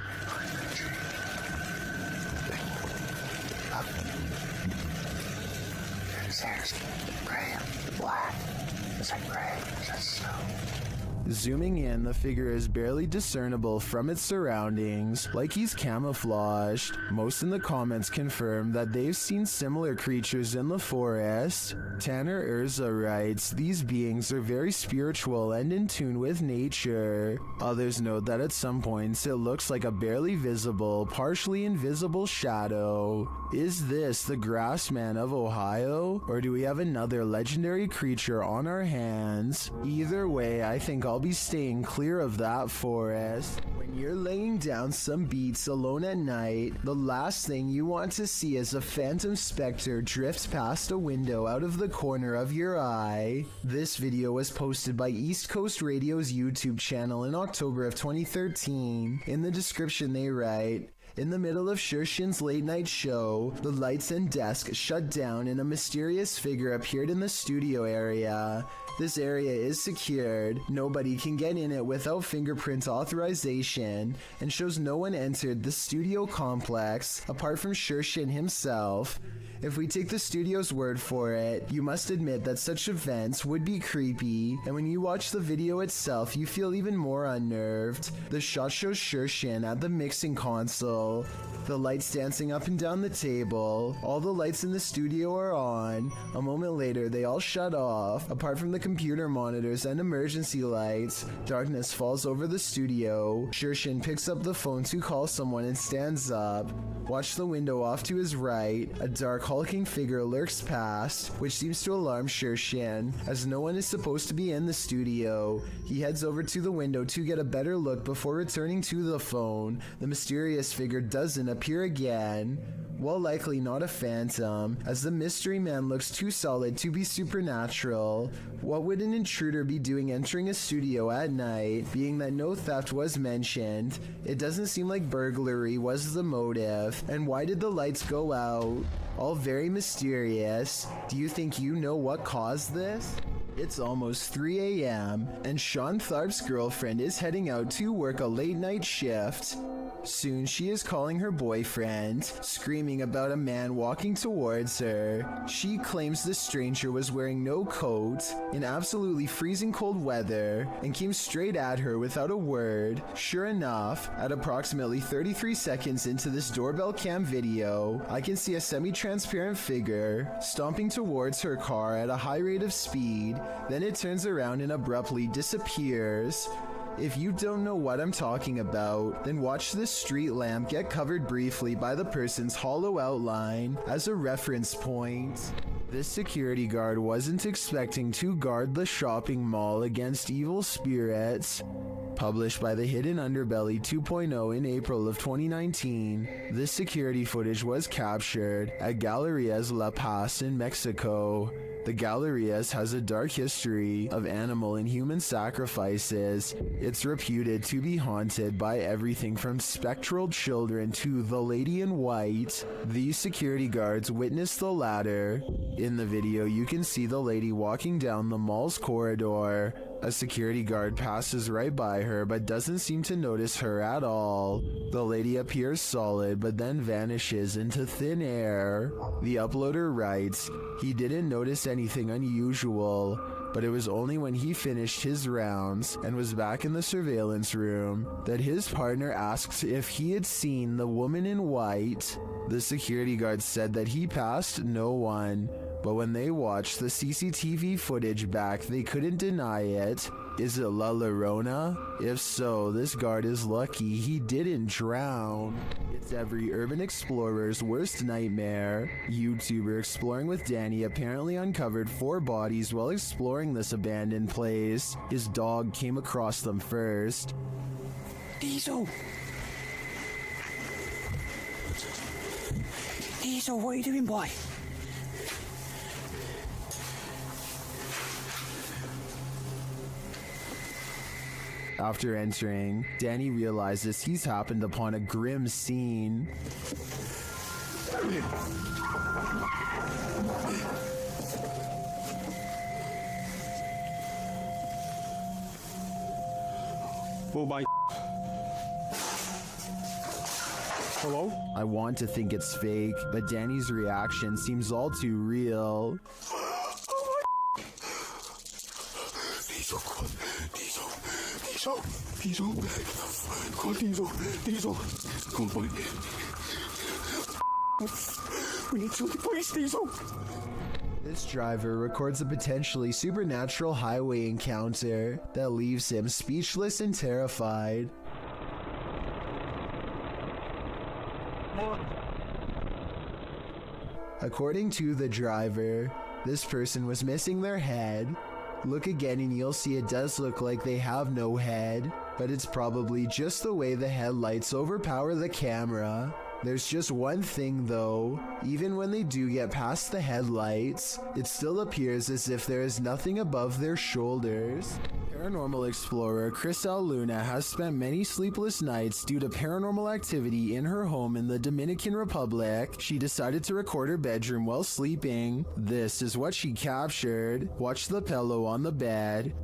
Zooming in, the figure is barely discernible from its surroundings, like he's camouflaged. Most in the comments confirm that they've seen similar creatures in the forest. Tanner Urza writes, these beings are very spiritual and in tune with nature. Others note that at some points it looks like a barely visible, partially invisible shadow. Is this the Grassman of Ohio? Or do we have another legendary creature on our hands? Either way, I think I'll be staying clear of that forest. When you're laying down some beats alone at night, the last thing you want to see is a phantom specter drift past a window out of the corner of your eye. This video was posted by East Coast Radio's YouTube channel in October of 2013. In the description they write, in the middle of Shershin's late night show, the lights and desk shut down and a mysterious figure appeared in the studio area. This area is secured, nobody can get in it without fingerprint authorization, and shows no one entered the studio complex apart from Shershin himself. If we take the studio's word for it, you must admit that such events would be creepy, and when you watch the video itself, you feel even more unnerved. The shot shows Shershin at the mixing console, the lights dancing up and down the table. All the lights in the studio are on. A moment later, they all shut off. Apart from the computer monitors and emergency lights, darkness falls over the studio. Shershin picks up the phone to call someone and stands up. Watch the window off to his right. A dark hulking figure lurks past, which seems to alarm Shershin. As no one is supposed to be in the studio, he heads over to the window to get a better look before returning to the phone. The mysterious figure doesn't appear again. While likely not a phantom, as the mystery man looks too solid to be supernatural, what would an intruder be doing entering a studio at night? Being that no theft was mentioned, it doesn't seem like burglary was the motive. And why did the lights go out? All very mysterious. Do you think you know what caused this? It's almost 3 a.m. and Sean Tharp's girlfriend is heading out to work a late night shift. Soon she is calling her boyfriend, screaming about a man walking towards her. She claims the stranger was wearing no coat in absolutely freezing cold weather and came straight at her without a word. Sure enough, at approximately 33 seconds into this doorbell cam video, I can see a semi-transparent figure stomping towards her car at a high rate of speed. Then it turns around and abruptly disappears. If you don't know what I'm talking about, then watch this street lamp get covered briefly by the person's hollow outline as a reference point. This security guard wasn't expecting to guard the shopping mall against evil spirits. Published by the Hidden Underbelly 2.0 in April of 2019, this security footage was captured at Galerías La Paz in Mexico. The Galerías has a dark history of animal and human sacrifices. It's reputed to be haunted by everything from spectral children to the lady in white. These security guards witnessed the latter. In the video, you can see the lady walking down the mall's corridor. A security guard passes right by her but doesn't seem to notice her at all. The lady appears solid but then vanishes into thin air. The uploader writes, he didn't notice anything unusual, but it was only when he finished his rounds and was back in the surveillance room that his partner asked if he had seen the woman in white. The security guard said that he passed no one, but when they watched the CCTV footage back, they couldn't deny it. Is it La Llorona? If so, this guard is lucky he didn't drown. It's every urban explorer's worst nightmare. YouTuber Exploring with Danny apparently uncovered 4 bodies while exploring this abandoned place. His dog came across them first. Diesel! Diesel, what are you doing, boy? After entering, Danny realizes he's happened upon a grim scene. Oh my. Hello? I want to think it's fake, but Danny's reaction seems all too real. Diesel. Come on, we need to the police, Diesel. This driver records a potentially supernatural highway encounter that leaves him speechless and terrified. According to the driver, this person was missing their head. Look again and you'll see it does look like they have no head, but it's probably just the way the headlights overpower the camera. There's just one thing though, even when they do get past the headlights, it still appears as if there is nothing above their shoulders. Paranormal explorer Crisel Luna has spent many sleepless nights due to paranormal activity in her home in the Dominican Republic. She decided to record her bedroom while sleeping. This is what she captured. Watch the pillow on the bed.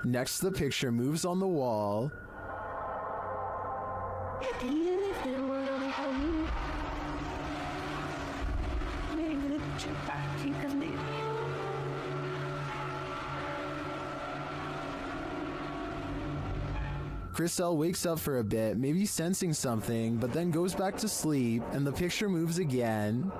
Next, the picture moves on the wall. Crisel wakes up for a bit, maybe sensing something, but then goes back to sleep, and the picture moves again.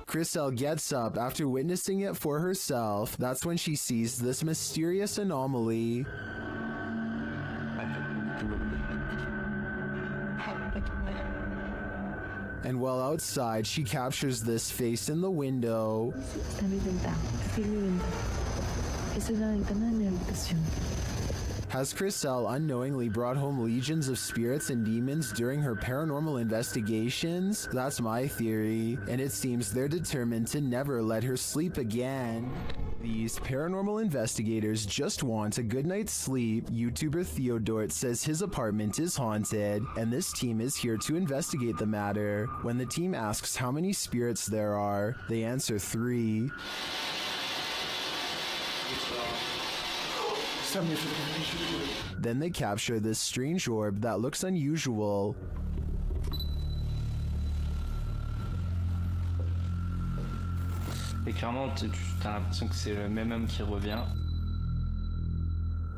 Crisel gets up after witnessing it for herself. That's when she sees this mysterious anomaly. And while outside, she captures this face in the window. Has Chriselle unknowingly brought home legions of spirits and demons during her paranormal investigations? That's my theory, and it seems they're determined to never let her sleep again. These paranormal investigators just want a good night's sleep. YouTuber Theodort says his apartment is haunted, and this team is here to investigate the matter. When the team asks how many spirits there are, they answer 3. Then they capture this strange orb that looks unusual. Et clairement, t'as l'impression que c'est le même homme qui revient.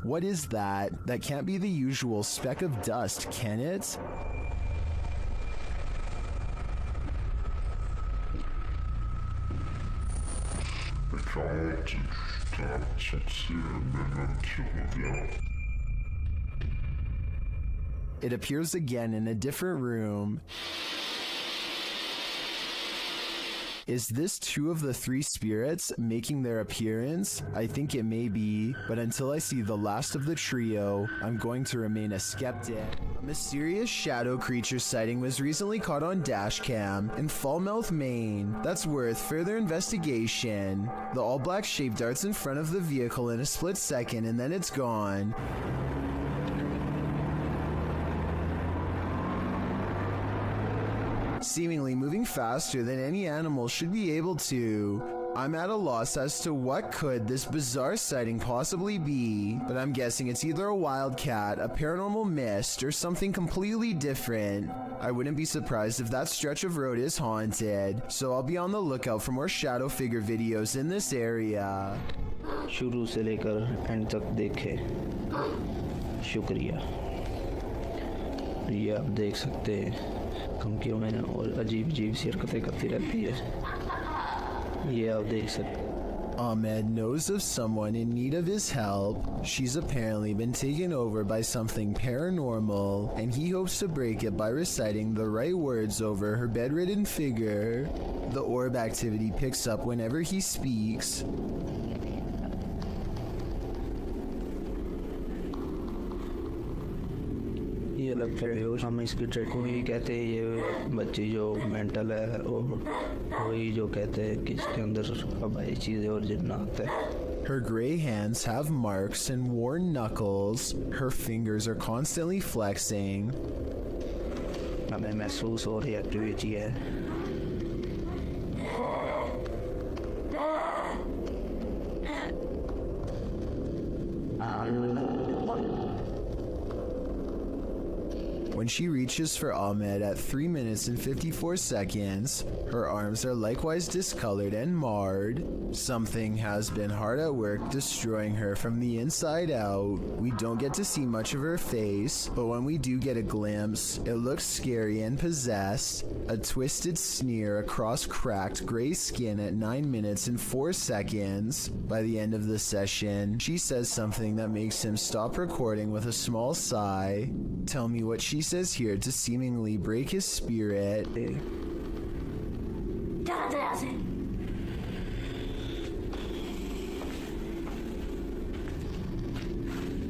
What is that? That can't be the usual speck of dust, can it? It appears again in a different room. Is this 2 of the 3 spirits making their appearance? I think it may be, but until I see the last of the trio, I'm going to remain a skeptic. A mysterious shadow creature sighting was recently caught on dashcam in Falmouth, Maine. That's worth further investigation. The all-black shape darts in front of the vehicle in a split second and then it's gone. Seemingly moving faster than any animal should be able to. I'm at a loss as to what could this bizarre sighting possibly be, but I'm guessing it's either a wildcat, a paranormal mist, or something completely different. I wouldn't be surprised if that stretch of road is haunted, so I'll be on the lookout for more shadow figure videos in this area. शुरू से लेकर and तक देखे शुक्रिया। ये आप देख सकते हैं धमकियों में और अजीब सी हरकतें करती रहती है। ये आप देख सकते हैं। Ahmed knows of someone in need of his help. She's apparently been taken over by something paranormal, and he hopes to break it by reciting the right words over her bedridden figure. The orb activity picks up whenever he speaks. ये लगता है बेहोश हम इसकी trade को ही कहते हैं। ये बच्ची जो मेंटल है और वही जो कहते हैं कि इसके अंदर अब ऐसी चीज़ें और जिन्नात है। Her gray hands have marks and worn knuckles. Her fingers are constantly flexing. हमें महसूस हो रही एक्टिविटी है। When she reaches for Ahmed at 3 minutes and 54 seconds, her arms are likewise discolored and marred. Something has been hard at work destroying her from the inside out. We don't get to see much of her face, but when we do get a glimpse, it looks scary and possessed. A twisted sneer across cracked gray skin at 9 minutes and 4 seconds. By the end of the session, she says something that makes him stop recording with a small sigh. Tell me what she says here to seemingly break his spirit.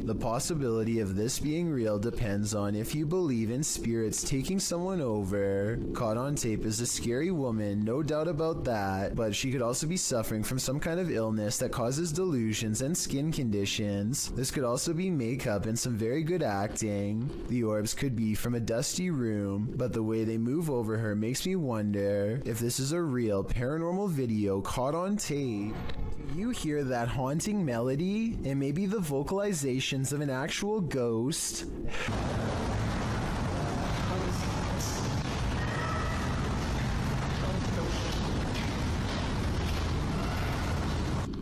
The possibility of this being real depends on if you believe in spirits taking someone over. Caught on tape is a scary woman, no doubt about that, but she could also be suffering from some kind of illness that causes delusions and skin conditions. This could also be makeup and some very good acting. The orbs could be from a dusty room, but the way they move over her makes me wonder if this is a real paranormal video caught on tape. Do you hear that haunting melody? It may be the vocalizations of an actual ghost.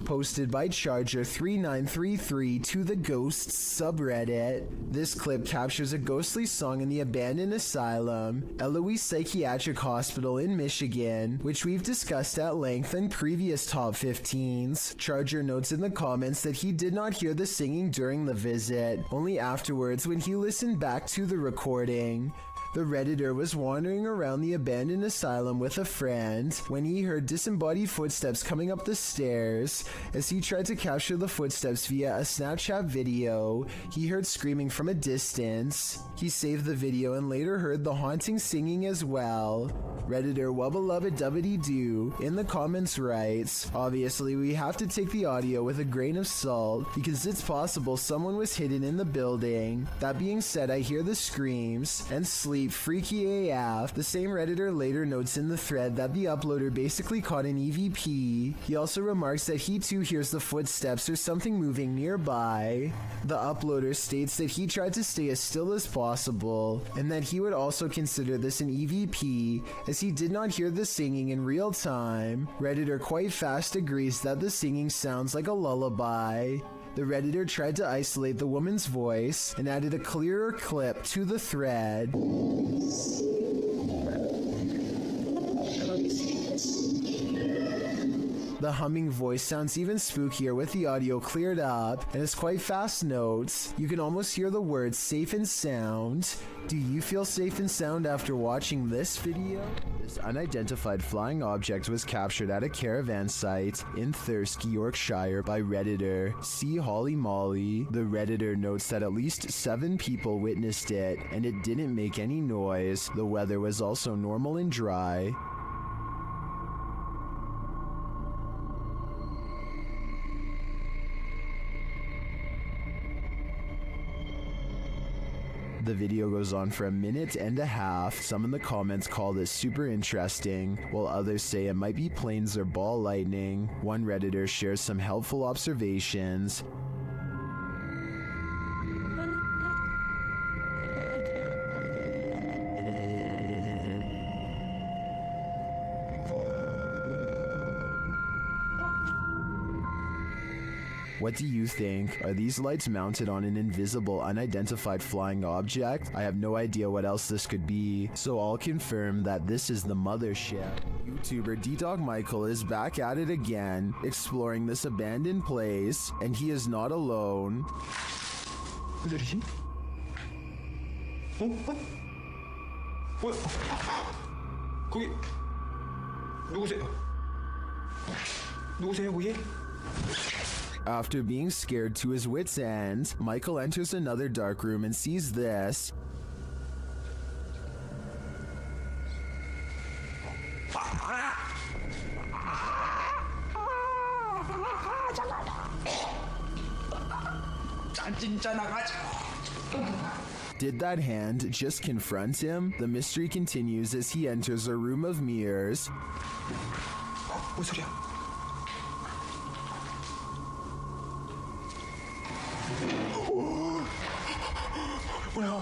Posted by Charger3933 to the Ghosts subreddit. This clip captures a ghostly song in the abandoned asylum, Eloise Psychiatric Hospital in Michigan, which we've discussed at length in previous top 15s. Charger notes in the comments that he did not hear the singing during the visit, only afterwards when he listened back to the recording. The Redditor was wandering around the abandoned asylum with a friend when he heard disembodied footsteps coming up the stairs. As he tried to capture the footsteps via a Snapchat video, he heard screaming from a distance. He saved the video and later heard the haunting singing as well. Redditor well-beloved Dubbity-Doo in the comments writes, "Obviously we have to take the audio with a grain of salt because it's possible someone was hidden in the building. That being said, I hear the screams and sleep freaky AF." The same Redditor later notes in the thread that the uploader basically caught an EVP. He also remarks that he too hears the footsteps or something moving nearby. The uploader states that he tried to stay as still as possible and that he would also consider this an EVP as he did not hear the singing in real time. Redditor quite fast agrees that the singing sounds like a lullaby. The Redditor tried to isolate the woman's voice and added a clearer clip to the thread. The humming voice sounds even spookier with the audio cleared up, and as quite fast notes, you can almost hear the words safe and sound. Do you feel safe and sound after watching this video? This unidentified flying object was captured at a caravan site in Thirsk, Yorkshire by Redditor C. Holly Molly. The Redditor notes that at least 7 people witnessed it, and it didn't make any noise. The weather was also normal and dry. The video goes on for a minute and a half. Some in the comments call this super interesting, while others say it might be planes or ball lightning. One Redditor shares some helpful observations. What do you think? Are these lights mounted on an invisible, unidentified flying object? I have no idea what else this could be, so I'll confirm that this is the mothership. YouTuber D-Dog Michael is back at it again, exploring this abandoned place, and he is not alone. 거기 누구세요? 누구세요, 거기? After being scared to his wits' end, Michael enters another dark room and sees this. Did that hand just confront him? The mystery continues as he enters a room of mirrors. 뭔 소리야? 뭐야?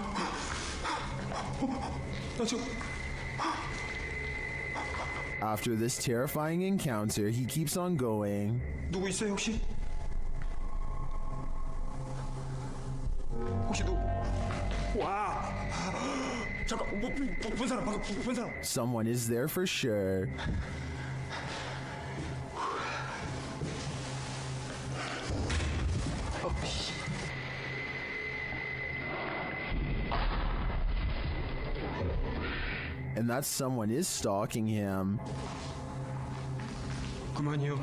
나 지금. After this terrifying encounter, he keeps on going. 누구 있어요, 혹시? 혹시 누구? 와! 잠깐, 본 사람, 방금 본 사람. Someone is there for sure. And that someone is stalking him. 그만이요.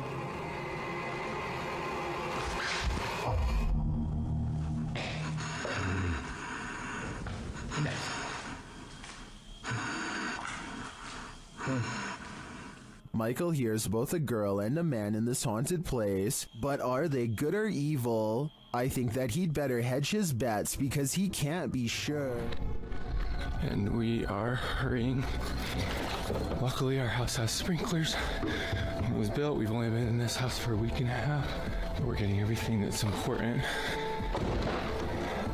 Michael hears both a girl and a man in this haunted place, but are they good or evil? I think that he'd better hedge his bets because he can't be sure. And we are hurrying. Luckily, our house has sprinklers. It was built. We've only been in this house for a week and a half. But we're getting everything that's important.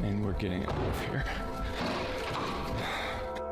And we're getting it out of here.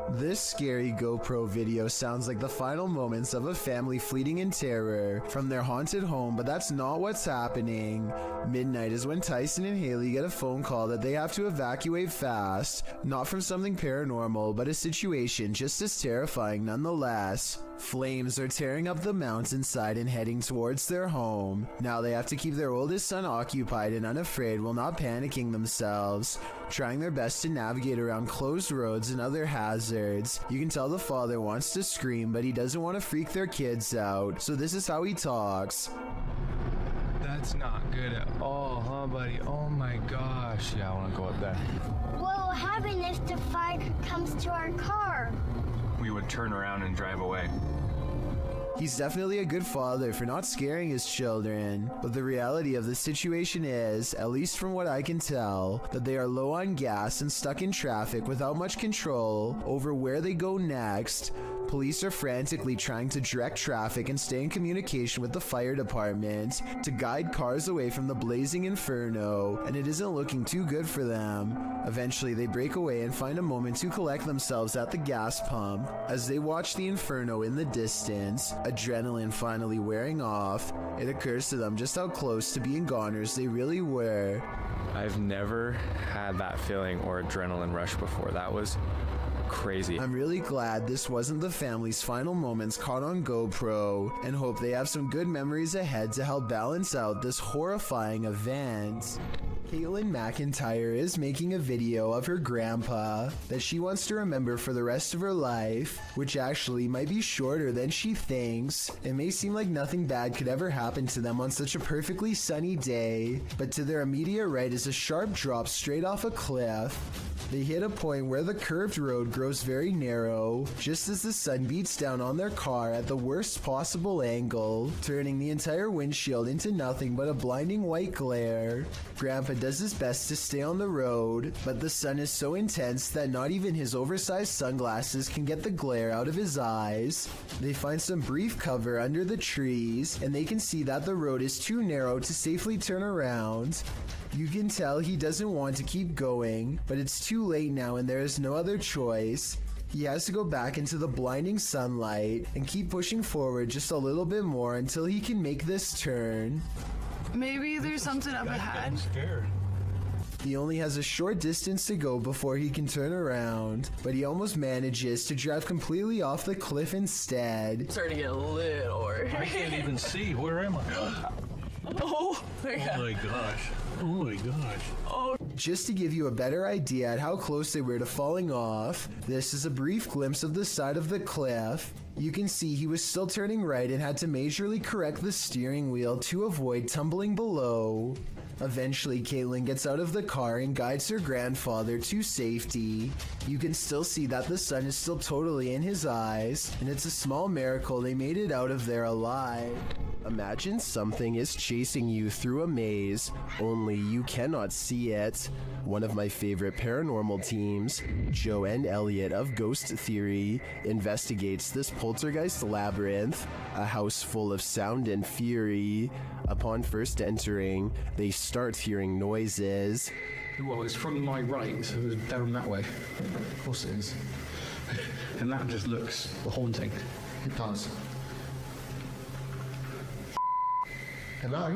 This scary GoPro video sounds like the final moments of a family fleeing in terror from their haunted home, but that's not what's happening. Midnight is when Tyson and Haley get a phone call that they have to evacuate fast, not from something paranormal, but a situation just as terrifying nonetheless. Flames are tearing up the mountainside and heading towards their home. Now they have to keep their oldest son occupied and unafraid while not panicking themselves. trying their best to navigate around closed roads and other hazards. You can tell the father wants to scream, but he doesn't want to freak their kids out, so this is how he talks. That's not good at all, huh, buddy? Oh my gosh. Yeah, I want to go up there. What will happen if the fire comes to our car? We would turn around and drive away. He's definitely a good father for not scaring his children, but the reality of the situation is, at least from what I can tell, that they are low on gas and stuck in traffic without much control over where they go next. Police are frantically trying to direct traffic and stay in communication with the fire department to guide cars away from the blazing inferno, and it isn't looking too good for them. Eventually, they break away and find a moment to collect themselves at the gas pump. As they watch the inferno in the distance, adrenaline finally wearing off, it occurs to them just how close to being goners they really were. I've never had that feeling or adrenaline rush before. That was crazy. I'm really glad this wasn't the family's final moments caught on GoPro, and hope they have some good memories ahead to help balance out this horrifying event. Caitlin McIntyre is making a video of her grandpa that she wants to remember for the rest of her life, which actually might be shorter than she thinks. It may seem like nothing bad could ever happen to them on such a perfectly sunny day, but to their immediate right is a sharp drop straight off a cliff. They hit a point where the curved road grows very narrow, just as the sun beats down on their car at the worst possible angle, turning the entire windshield into nothing but a blinding white glare. Grandpa does his best to stay on the road, but the sun is so intense that not even his oversized sunglasses can get the glare out of his eyes. They find some brief cover under the trees, and they can see that the road is too narrow to safely turn around. You can tell he doesn't want to keep going, but it's too late now and there is no other choice. He has to go back into the blinding sunlight and keep pushing forward just a little bit more until he can make this turn. Maybe there's something up ahead. He only has a short distance to go before he can turn around, but he almost manages to drive completely off the cliff instead. I'm starting to get a little worried. I can't even see. Where am I? Oh my god. Oh my gosh. Oh my gosh. Oh. Just to give you a better idea at how close they were to falling off, this is a brief glimpse of the side of the cliff. You can see he was still turning right and had to majorly correct the steering wheel to avoid tumbling below. Eventually, Caitlin gets out of the car and guides her grandfather to safety. You can still see that the sun is still totally in his eyes, and it's a small miracle they made it out of there alive. Imagine something is chasing you through a maze, only you cannot see it. One of my favorite paranormal teams, Joe and Elliot of Ghost Theory, investigates this poltergeist labyrinth, a house full of sound and fury. Upon first entering, they start hearing noises. Well, it's from my right, so it's down that way. Of course it is. And that just looks haunting. It does. Hello?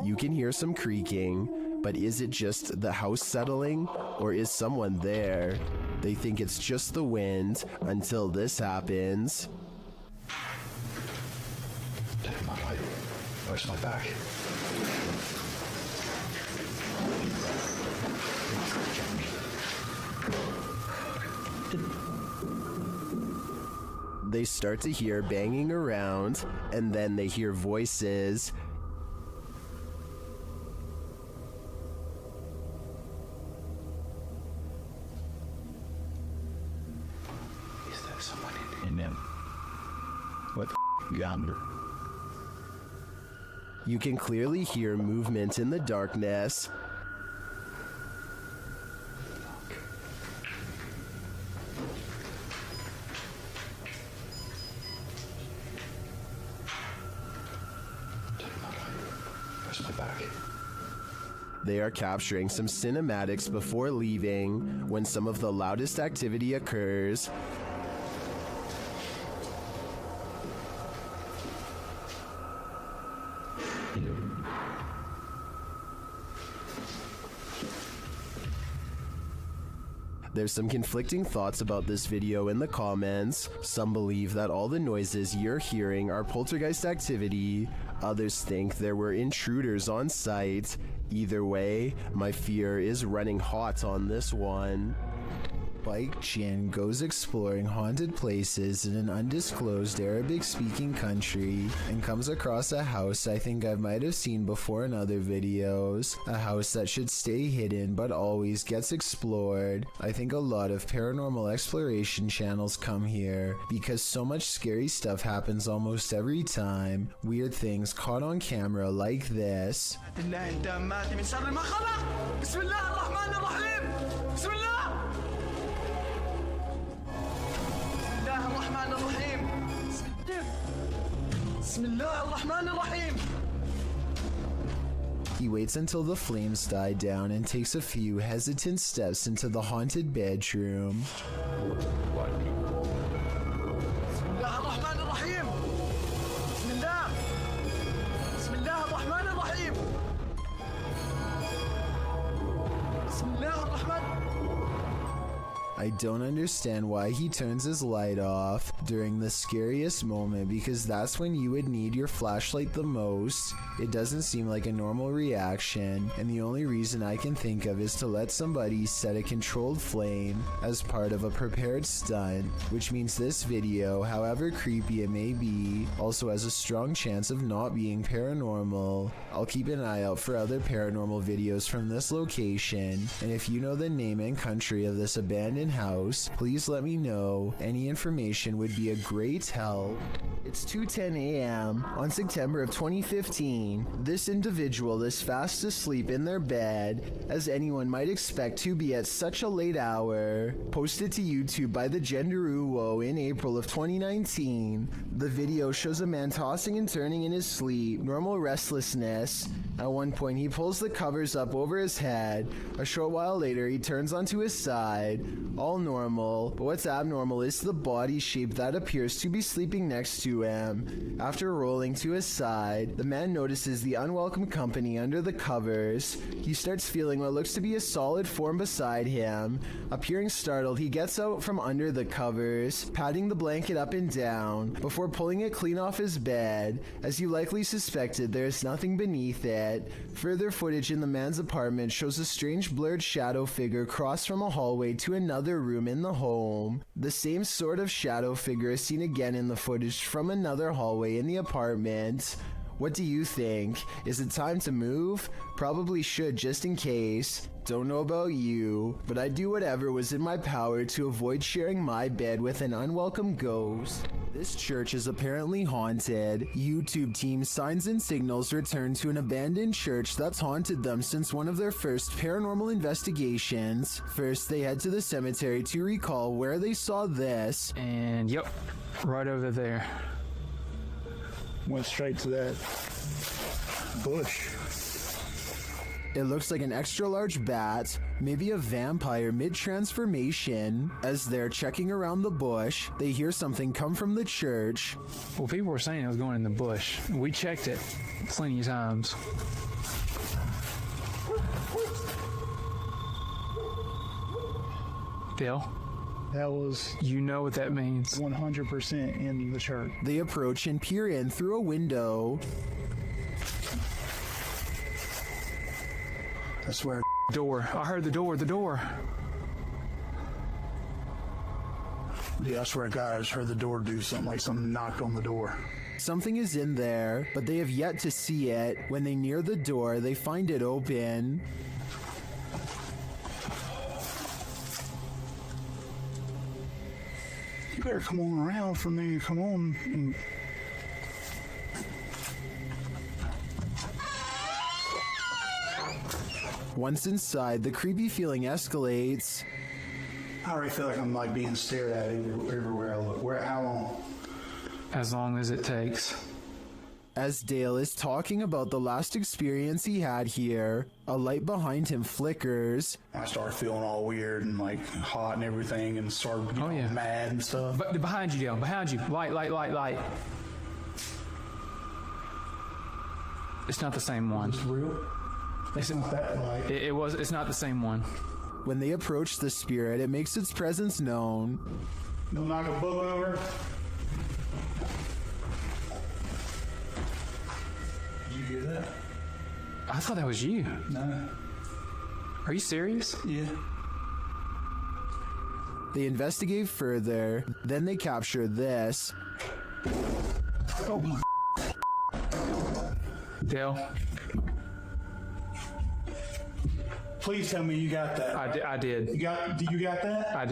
You can hear some creaking, but is it just the house settling, or is someone there? They think it's just the wind, until this happens. Take my light. Where's my back? They start to hear banging around, and then they hear voices. Is there someone in them? What the yonder? You can clearly hear movement in the darkness. Where's my back? They are capturing some cinematics before leaving when some of the loudest activity occurs. There's some conflicting thoughts about this video in the comments. Some believe that all the noises you're hearing are poltergeist activity. Others think there were intruders on site. Either way, my fear is running hot on this one. Bike Jin goes exploring haunted places in an undisclosed Arabic-speaking country and comes across a house I think I might have seen before in other videos. A house that should stay hidden but always gets explored. I think a lot of paranormal exploration channels come here because so much scary stuff happens almost every time. Weird things caught on camera like this. He waits until the flames die down and takes a few hesitant steps into the haunted bedroom. I don't understand why he turns his light off during the scariest moment, because that's when you would need your flashlight the most. It doesn't seem like a normal reaction, and the only reason I can think of is to let somebody set a controlled flame as part of a prepared stunt, which means this video, however creepy it may be, also has a strong chance of not being paranormal. I'll keep an eye out for other paranormal videos from this location, and if you know the name and country of this abandoned house, please let me know. Any information would be a great help. It's 2:10 a.m. on September of 2015. This individual is fast asleep in their bed, as anyone might expect to be at such a late hour. Posted to YouTube by the Genderuwo in April of 2019. The video shows a man tossing and turning in his sleep, normal restlessness. At one point he pulls the covers up over his head. A short while later he turns onto his side. All normal, but what's abnormal is the body shape that appears to be sleeping next to him. After rolling to his side, the man notices the unwelcome company under the covers. He starts feeling what looks to be a solid form beside him. Appearing startled, he gets out from under the covers, patting the blanket up and down, before pulling it clean off his bed. As you likely suspected, there is nothing beneath it. Further footage in the man's apartment shows a strange blurred shadow figure cross from a hallway to another room in the home. The same sort of shadow figure is seen again in the footage from another hallway in the apartment. What do you think? Is it time to move? Probably should, just in case. Don't know about you, but I'd do whatever was in my power to avoid sharing my bed with an unwelcome ghost. This church is apparently haunted. YouTube team Signs and Signals returned to an abandoned church that's haunted them since one of their first paranormal investigations. First, they head to the cemetery to recall where they saw this. And yep, right over there. Went straight to that bush. It looks like an extra large bat, maybe a vampire mid-transformation. As they're checking around the bush, they hear something come from the church. Well, people were saying it was going in the bush. We checked it plenty of times. Bill? That was... You know what that means. 100% in the church. They approach and peer in through a window. I swear. Door. I heard the door. Yeah, I swear to God, I just heard the door do something, like something knocked on the door. Something is in there, but they have yet to see it. When they near the door, they find it open. You better come on around for me. Come on. Once inside, the creepy feeling escalates. I already feel like I'm like being stared at everywhere I look. How long? As long as it takes. As Dale is talking about the last experience he had here, a light behind him flickers. I started feeling all weird and like hot and everything, and started getting mad and stuff. But behind you, Dale. Behind you. Light. It's not the same one. Is this real? It's not that light. It's not the same one. When they approach the spirit, it makes its presence known. No knock a book over. Did you hear that? I thought that was you. No. Are you serious? Yeah. They investigate further, then they capture this. Oh my. Dale? Please tell me you got that. I did. You got that? I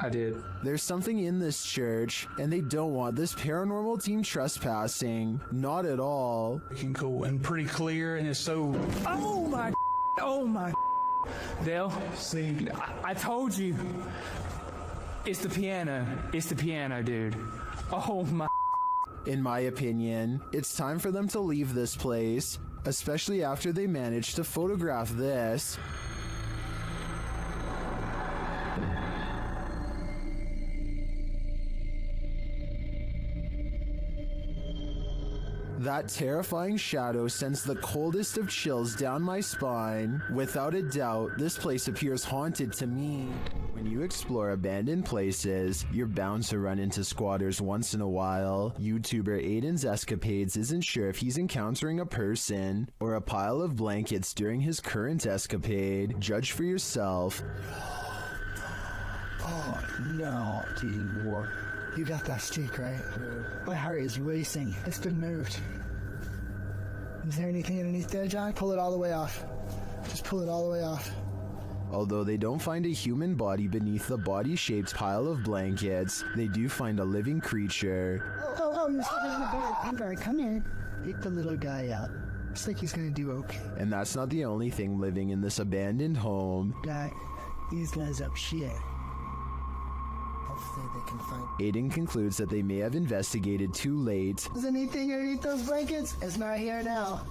did. There's something in this church, and they don't want this paranormal team trespassing. Not at all. We can go in pretty clear, and it's so... Oh my. Oh my. Dale? See? I told you. It's the piano. It's the piano, dude. Oh my. In my opinion, it's time for them to leave this place, especially after they managed to photograph this. That terrifying shadow sends the coldest of chills down my spine. Without a doubt, this place appears haunted to me. When you explore abandoned places, you're bound to run into squatters once in a while. YouTuber Aiden's escapades isn't sure if he's encountering a person or a pile of blankets during his current escapade. Judge for yourself. Oh, no, anymore. You got that stick, right? My heart is racing. It's been moved. Is there anything underneath there, John? Pull it all the way off. Just pull it all the way off. Although they don't find a human body beneath the body-shaped pile of blankets, they do find a living creature. Oh, you're stuck in the bed. Amber, come here. Pick the little guy out. Looks like he's gonna do okay. And that's not the only thing living in this abandoned home. Guy, these guys up shit. Hopefully they can find... Aiden concludes that they may have investigated too late. Is anything underneath those blankets? It's not here now.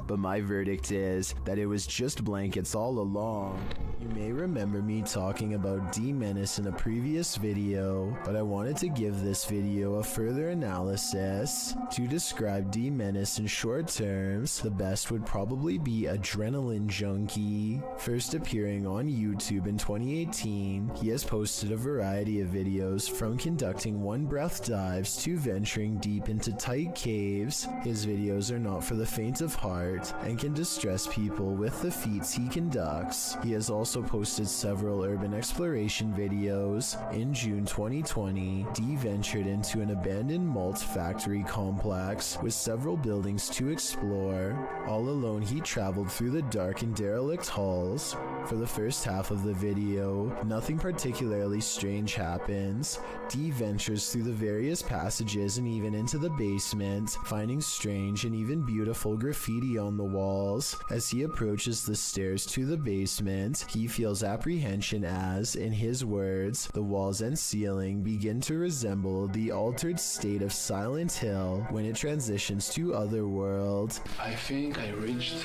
But my verdict is that it was just blankets all along. You may remember me talking about D-Menace in a previous video, but I wanted to give this video a further analysis. To describe D-Menace in short terms, the best would probably be Adrenaline Junkie. First appearing on YouTube in 2018, he has posted a variety of videos from conducting one-breath dives to venturing deep into tight caves. His videos are not for the faint of heart and can distress people with the feats he conducts. He has also posted several urban exploration videos. In June 2020, D ventured into an abandoned malt factory complex with several buildings to explore. All alone, he traveled through the dark and derelict halls. For the first half of the video, nothing particularly strange happens. D ventures through the various passages and even into the basement, finding strange and even beautiful graffiti on the walls. As he approaches the stairs to the basement, he feels apprehension as, in his words, the walls and ceiling begin to resemble the altered state of Silent Hill when it transitions to Otherworld. I think I reached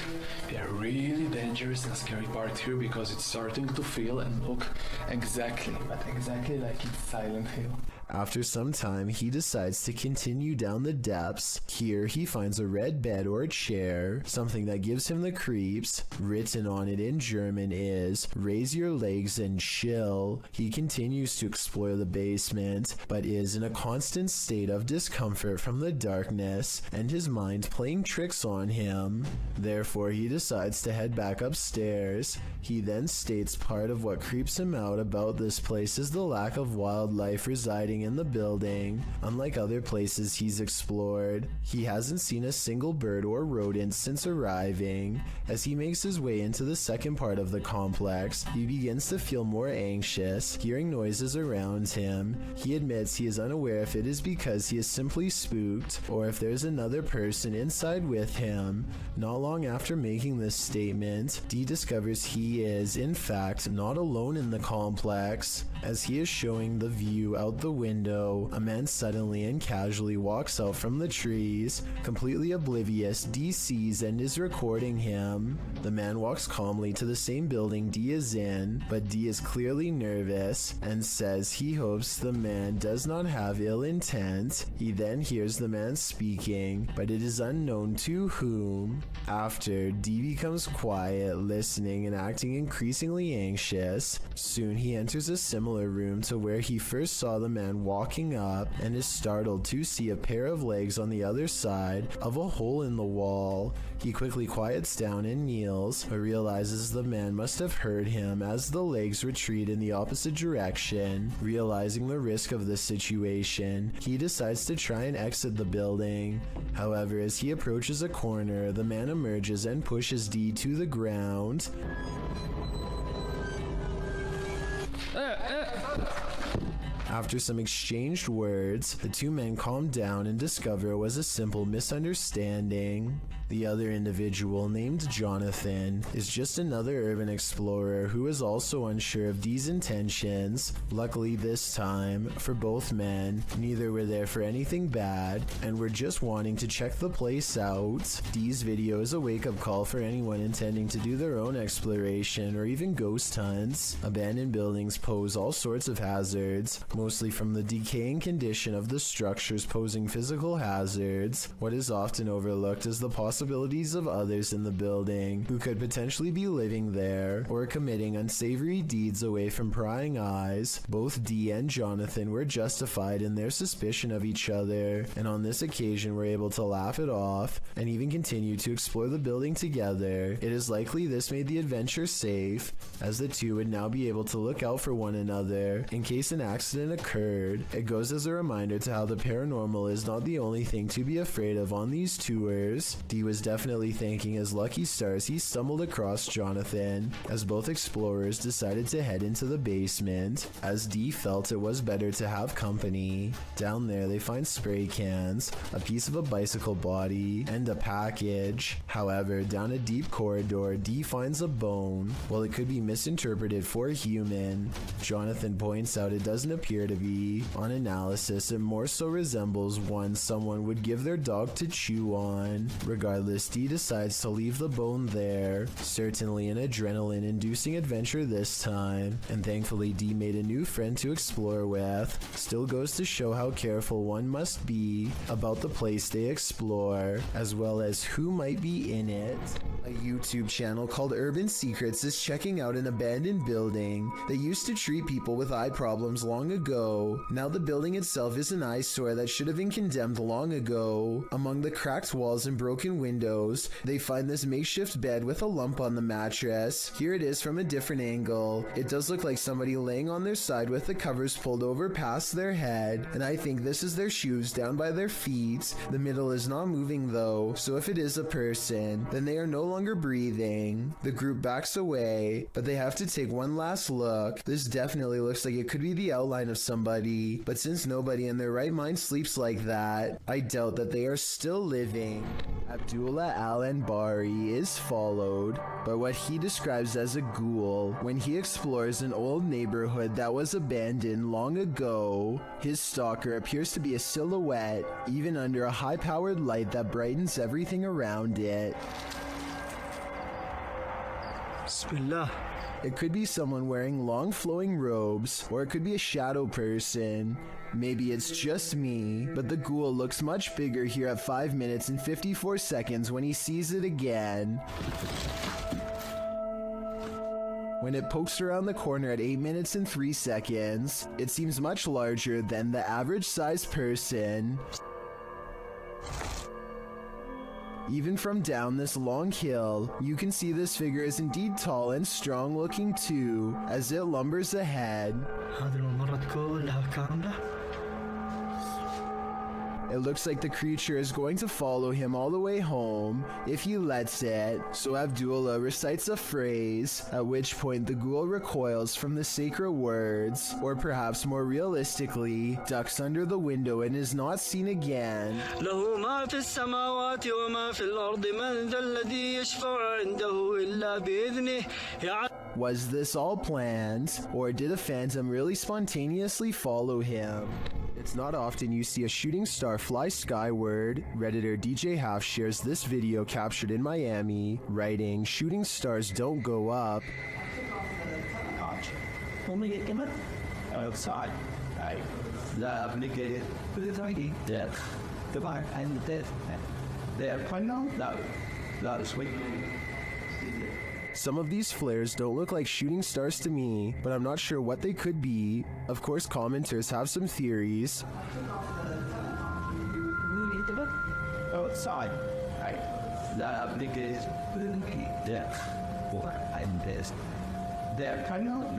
a really dangerous and scary part here because it's starting to feel and look exactly like in Silent Hill. After some time, he decides to continue down the depths. Here, he finds a red bed or chair, something that gives him the creeps. Written on it in German is, "Raise your legs and chill." He continues to explore the basement, but is in a constant state of discomfort from the darkness and his mind playing tricks on him. Therefore, he decides to head back upstairs. He then states part of what creeps him out about this place is the lack of wildlife residing in the building. Unlike other places he's explored, he hasn't seen a single bird or rodent since arriving. As he makes his way into the second part of the complex, he begins to feel more anxious, hearing noises around him. He admits he is unaware if it is because he is simply spooked or if there's another person inside with him. Not long after making this statement, D discovers he is, in fact, not alone in the complex. As he is showing the view out the window, a man suddenly and casually walks out from the trees. Completely oblivious, D sees and is recording him. The man walks calmly to the same building D is in, but D is clearly nervous and says he hopes the man does not have ill intent. He then hears the man speaking, but it is unknown to whom. After, D becomes quiet, listening and acting increasingly anxious. Soon he enters a similar room to where he first saw the man man walking up and is startled to see a pair of legs on the other side of a hole in the wall. He quickly quiets down and kneels, but realizes the man must have heard him as the legs retreat in the opposite direction. Realizing the risk of this situation, he decides to try and exit the building. However, as he approaches a corner, the man emerges and pushes D to the ground. After some exchanged words, the two men calm down and discover it was a simple misunderstanding. The other individual, named Jonathan, is just another urban explorer who is also unsure of Dee's intentions. Luckily this time, for both men, neither were there for anything bad and were just wanting to check the place out. Dee's video is a wake-up call for anyone intending to do their own exploration or even ghost hunts. Abandoned buildings pose all sorts of hazards, mostly from the decaying condition of the structures posing physical hazards. What is often overlooked is the possibility possibilities of others in the building who could potentially be living there or committing unsavory deeds away from prying eyes. Both Dee and Jonathan were justified in their suspicion of each other, and on this occasion were able to laugh it off and even continue to explore the building together. It is likely this made the adventure safe, as the two would now be able to look out for one another in case an accident occurred. It goes as a reminder to how the paranormal is not the only thing to be afraid of on these tours. Dee was definitely thanking his lucky stars he stumbled across Jonathan, as both explorers decided to head into the basement, as Dee felt it was better to have company. Down there they find spray cans, a piece of a bicycle body, and a package. However, down a deep corridor, Dee finds a bone. While it could be misinterpreted for a human, Jonathan points out it doesn't appear to be. On analysis, it more so resembles one someone would give their dog to chew on. Regardless, Dee decides to leave the bone there. Certainly an adrenaline-inducing adventure this time, and thankfully Dee made a new friend to explore with. Still goes to show how careful one must be about the place they explore, as well as who might be in it. A YouTube channel called Urban Secrets is checking out an abandoned building that used to treat people with eye problems long ago. Now the building itself is an eyesore that should have been condemned long ago. Among the cracked walls and broken windows, they find this makeshift bed with a lump on the mattress. Here it is from a different angle. It does look like somebody laying on their side with the covers pulled over past their head, and I think this is their shoes down by their feet. The middle is not moving though, so if it is a person, then they are no longer breathing. The group backs away, but they have to take one last look. This definitely looks like it could be the outline of somebody, but since nobody in their right mind sleeps like that, I doubt that they are still living. Abdullah Al-Anbari is followed by what he describes as a ghoul when he explores an old neighborhood that was abandoned long ago. His stalker appears to be a silhouette, even under a high-powered light that brightens everything around it. Bismillah. It could be someone wearing long flowing robes, or it could be a shadow person. Maybe it's just me, but the ghoul looks much bigger here at 5 minutes and 54 seconds when he sees it again. When it pokes around the corner at 8 minutes and 3 seconds, it seems much larger than the average sized person. Even from down this long hill, you can see this figure is indeed tall and strong looking too, as it lumbers ahead. It looks like the creature is going to follow him all the way home, if he lets it, so Abdullah recites a phrase, at which point the ghoul recoils from the sacred words, or perhaps more realistically, ducks under the window and is not seen again. Was this all planned, or did a phantom really spontaneously follow him? It's not often you see a shooting star fly skyward. Redditor DJ Half shares this video captured in Miami, writing, "Shooting stars don't go up." Some of these flares don't look like shooting stars to me, but I'm not sure what they could be. Of course, commenters have some theories. Outside. Because there, I'm this. There, kind of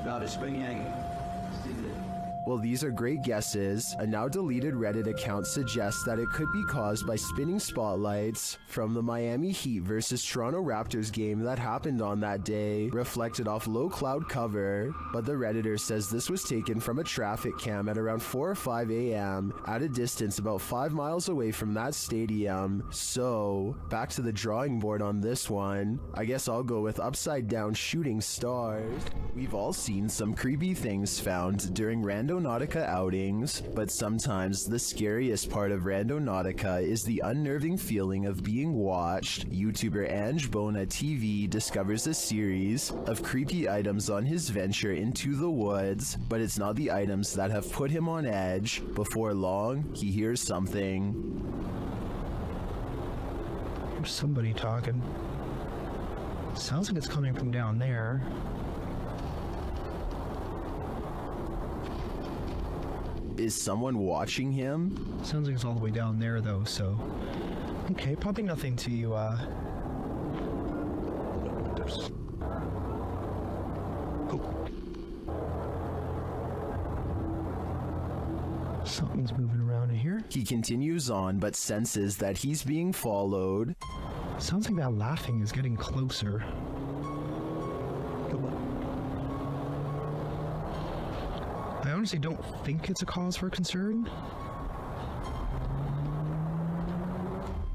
not a spring. Well, these are great guesses. A now deleted Reddit account suggests that it could be caused by spinning spotlights from the Miami Heat versus Toronto Raptors game that happened on that day, reflected off low cloud cover. But the Redditor says this was taken from a traffic cam at around 4 or 5 a.m. at a distance about 5 miles away from that stadium. So, back to the drawing board on this one. I guess I'll go with upside down shooting stars. We've all seen some creepy things found during Randonautica outings, but sometimes the scariest part of Randonautica is the unnerving feeling of being watched. YouTuber Ange Bona TV discovers a series of creepy items on his venture into the woods, but it's not the items that have put him on edge. Before long, he hears something. There's somebody talking. Sounds like it's coming from down there. Is someone watching him? Sounds like it's all the way down there though, so... Okay, probably nothing to you, Something's moving around in here. He continues on, but senses that he's being followed. Sounds like that laughing is getting closer. I honestly don't think it's a cause for concern.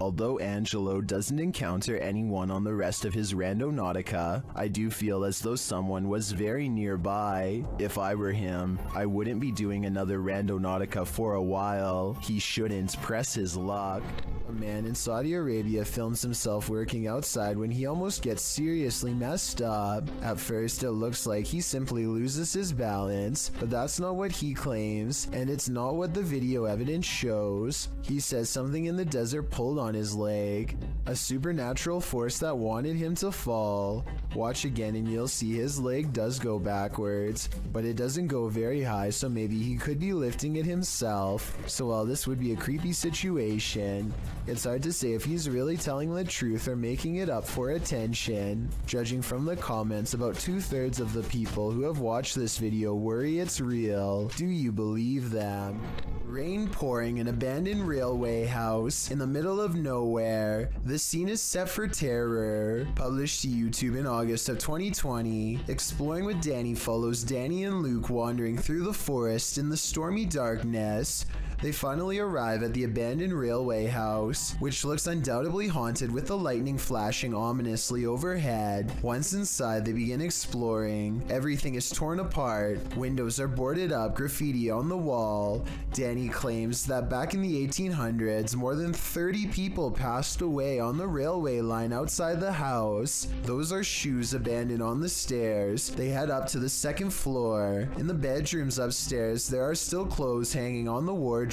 Although Angelo doesn't encounter anyone on the rest of his Randonautica, I do feel as though someone was very nearby. If I were him, I wouldn't be doing another Randonautica for a while. He shouldn't press his luck. A man in Saudi Arabia films himself working outside when he almost gets seriously messed up. At first, it looks like he simply loses his balance, but that's not what he claims, and it's not what the video evidence shows. He says something in the desert pulled on his leg, a supernatural force that wanted him to fall. Watch again and you'll see his leg does go backwards, but it doesn't go very high, so maybe he could be lifting it himself. So while this would be a creepy situation, it's hard to say if he's really telling the truth or making it up for attention. Judging from the comments, about 2/3 of the people who have watched this video worry it's real. Do you believe them? Rain pouring in an abandoned railway house in the middle of nowhere. The scene is set for terror. Published to YouTube in August of 2020. Exploring with Danny follows Danny and Luke wandering through the forest in the stormy darkness. They finally arrive at the abandoned railway house, which looks undoubtedly haunted with the lightning flashing ominously overhead. Once inside, they begin exploring. Everything is torn apart. Windows are boarded up, graffiti on the wall. Danny claims that back in the 1800s, more than 30 people passed away on the railway line outside the house. Those are shoes abandoned on the stairs. They head up to the second floor. In the bedrooms upstairs, there are still clothes hanging on the wardrobe.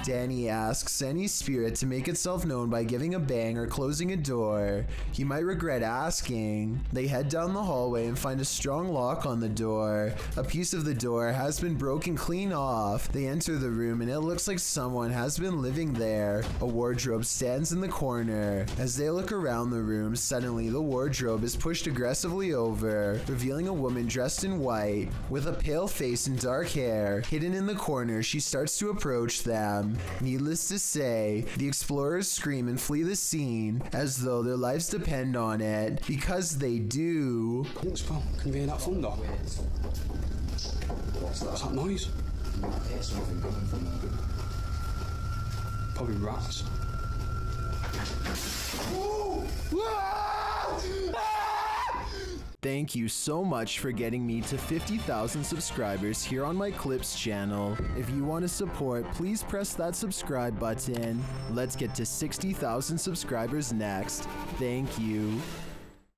Danny asks any spirit to make itself known by giving a bang or closing a door. He might regret asking. They head down the hallway and find a strong lock on the door. A piece of the door has been broken clean off. They enter the room and it looks like someone has been living there. A wardrobe stands in the corner. As they look around the room, suddenly the wardrobe is pushed aggressively over, revealing a woman dressed in white with a pale face and dark hair. Hidden in the corner, she starts to approach them. Needless to say, the explorers scream and flee the scene as though their lives depend on it, because they do. Thanks, pal. Can you hear that thunder? What's that noise? Probably rats. Thank you so much for getting me to 50,000 subscribers here on my Clips channel. If you want to support, please press that subscribe button. Let's get to 60,000 subscribers next. Thank you.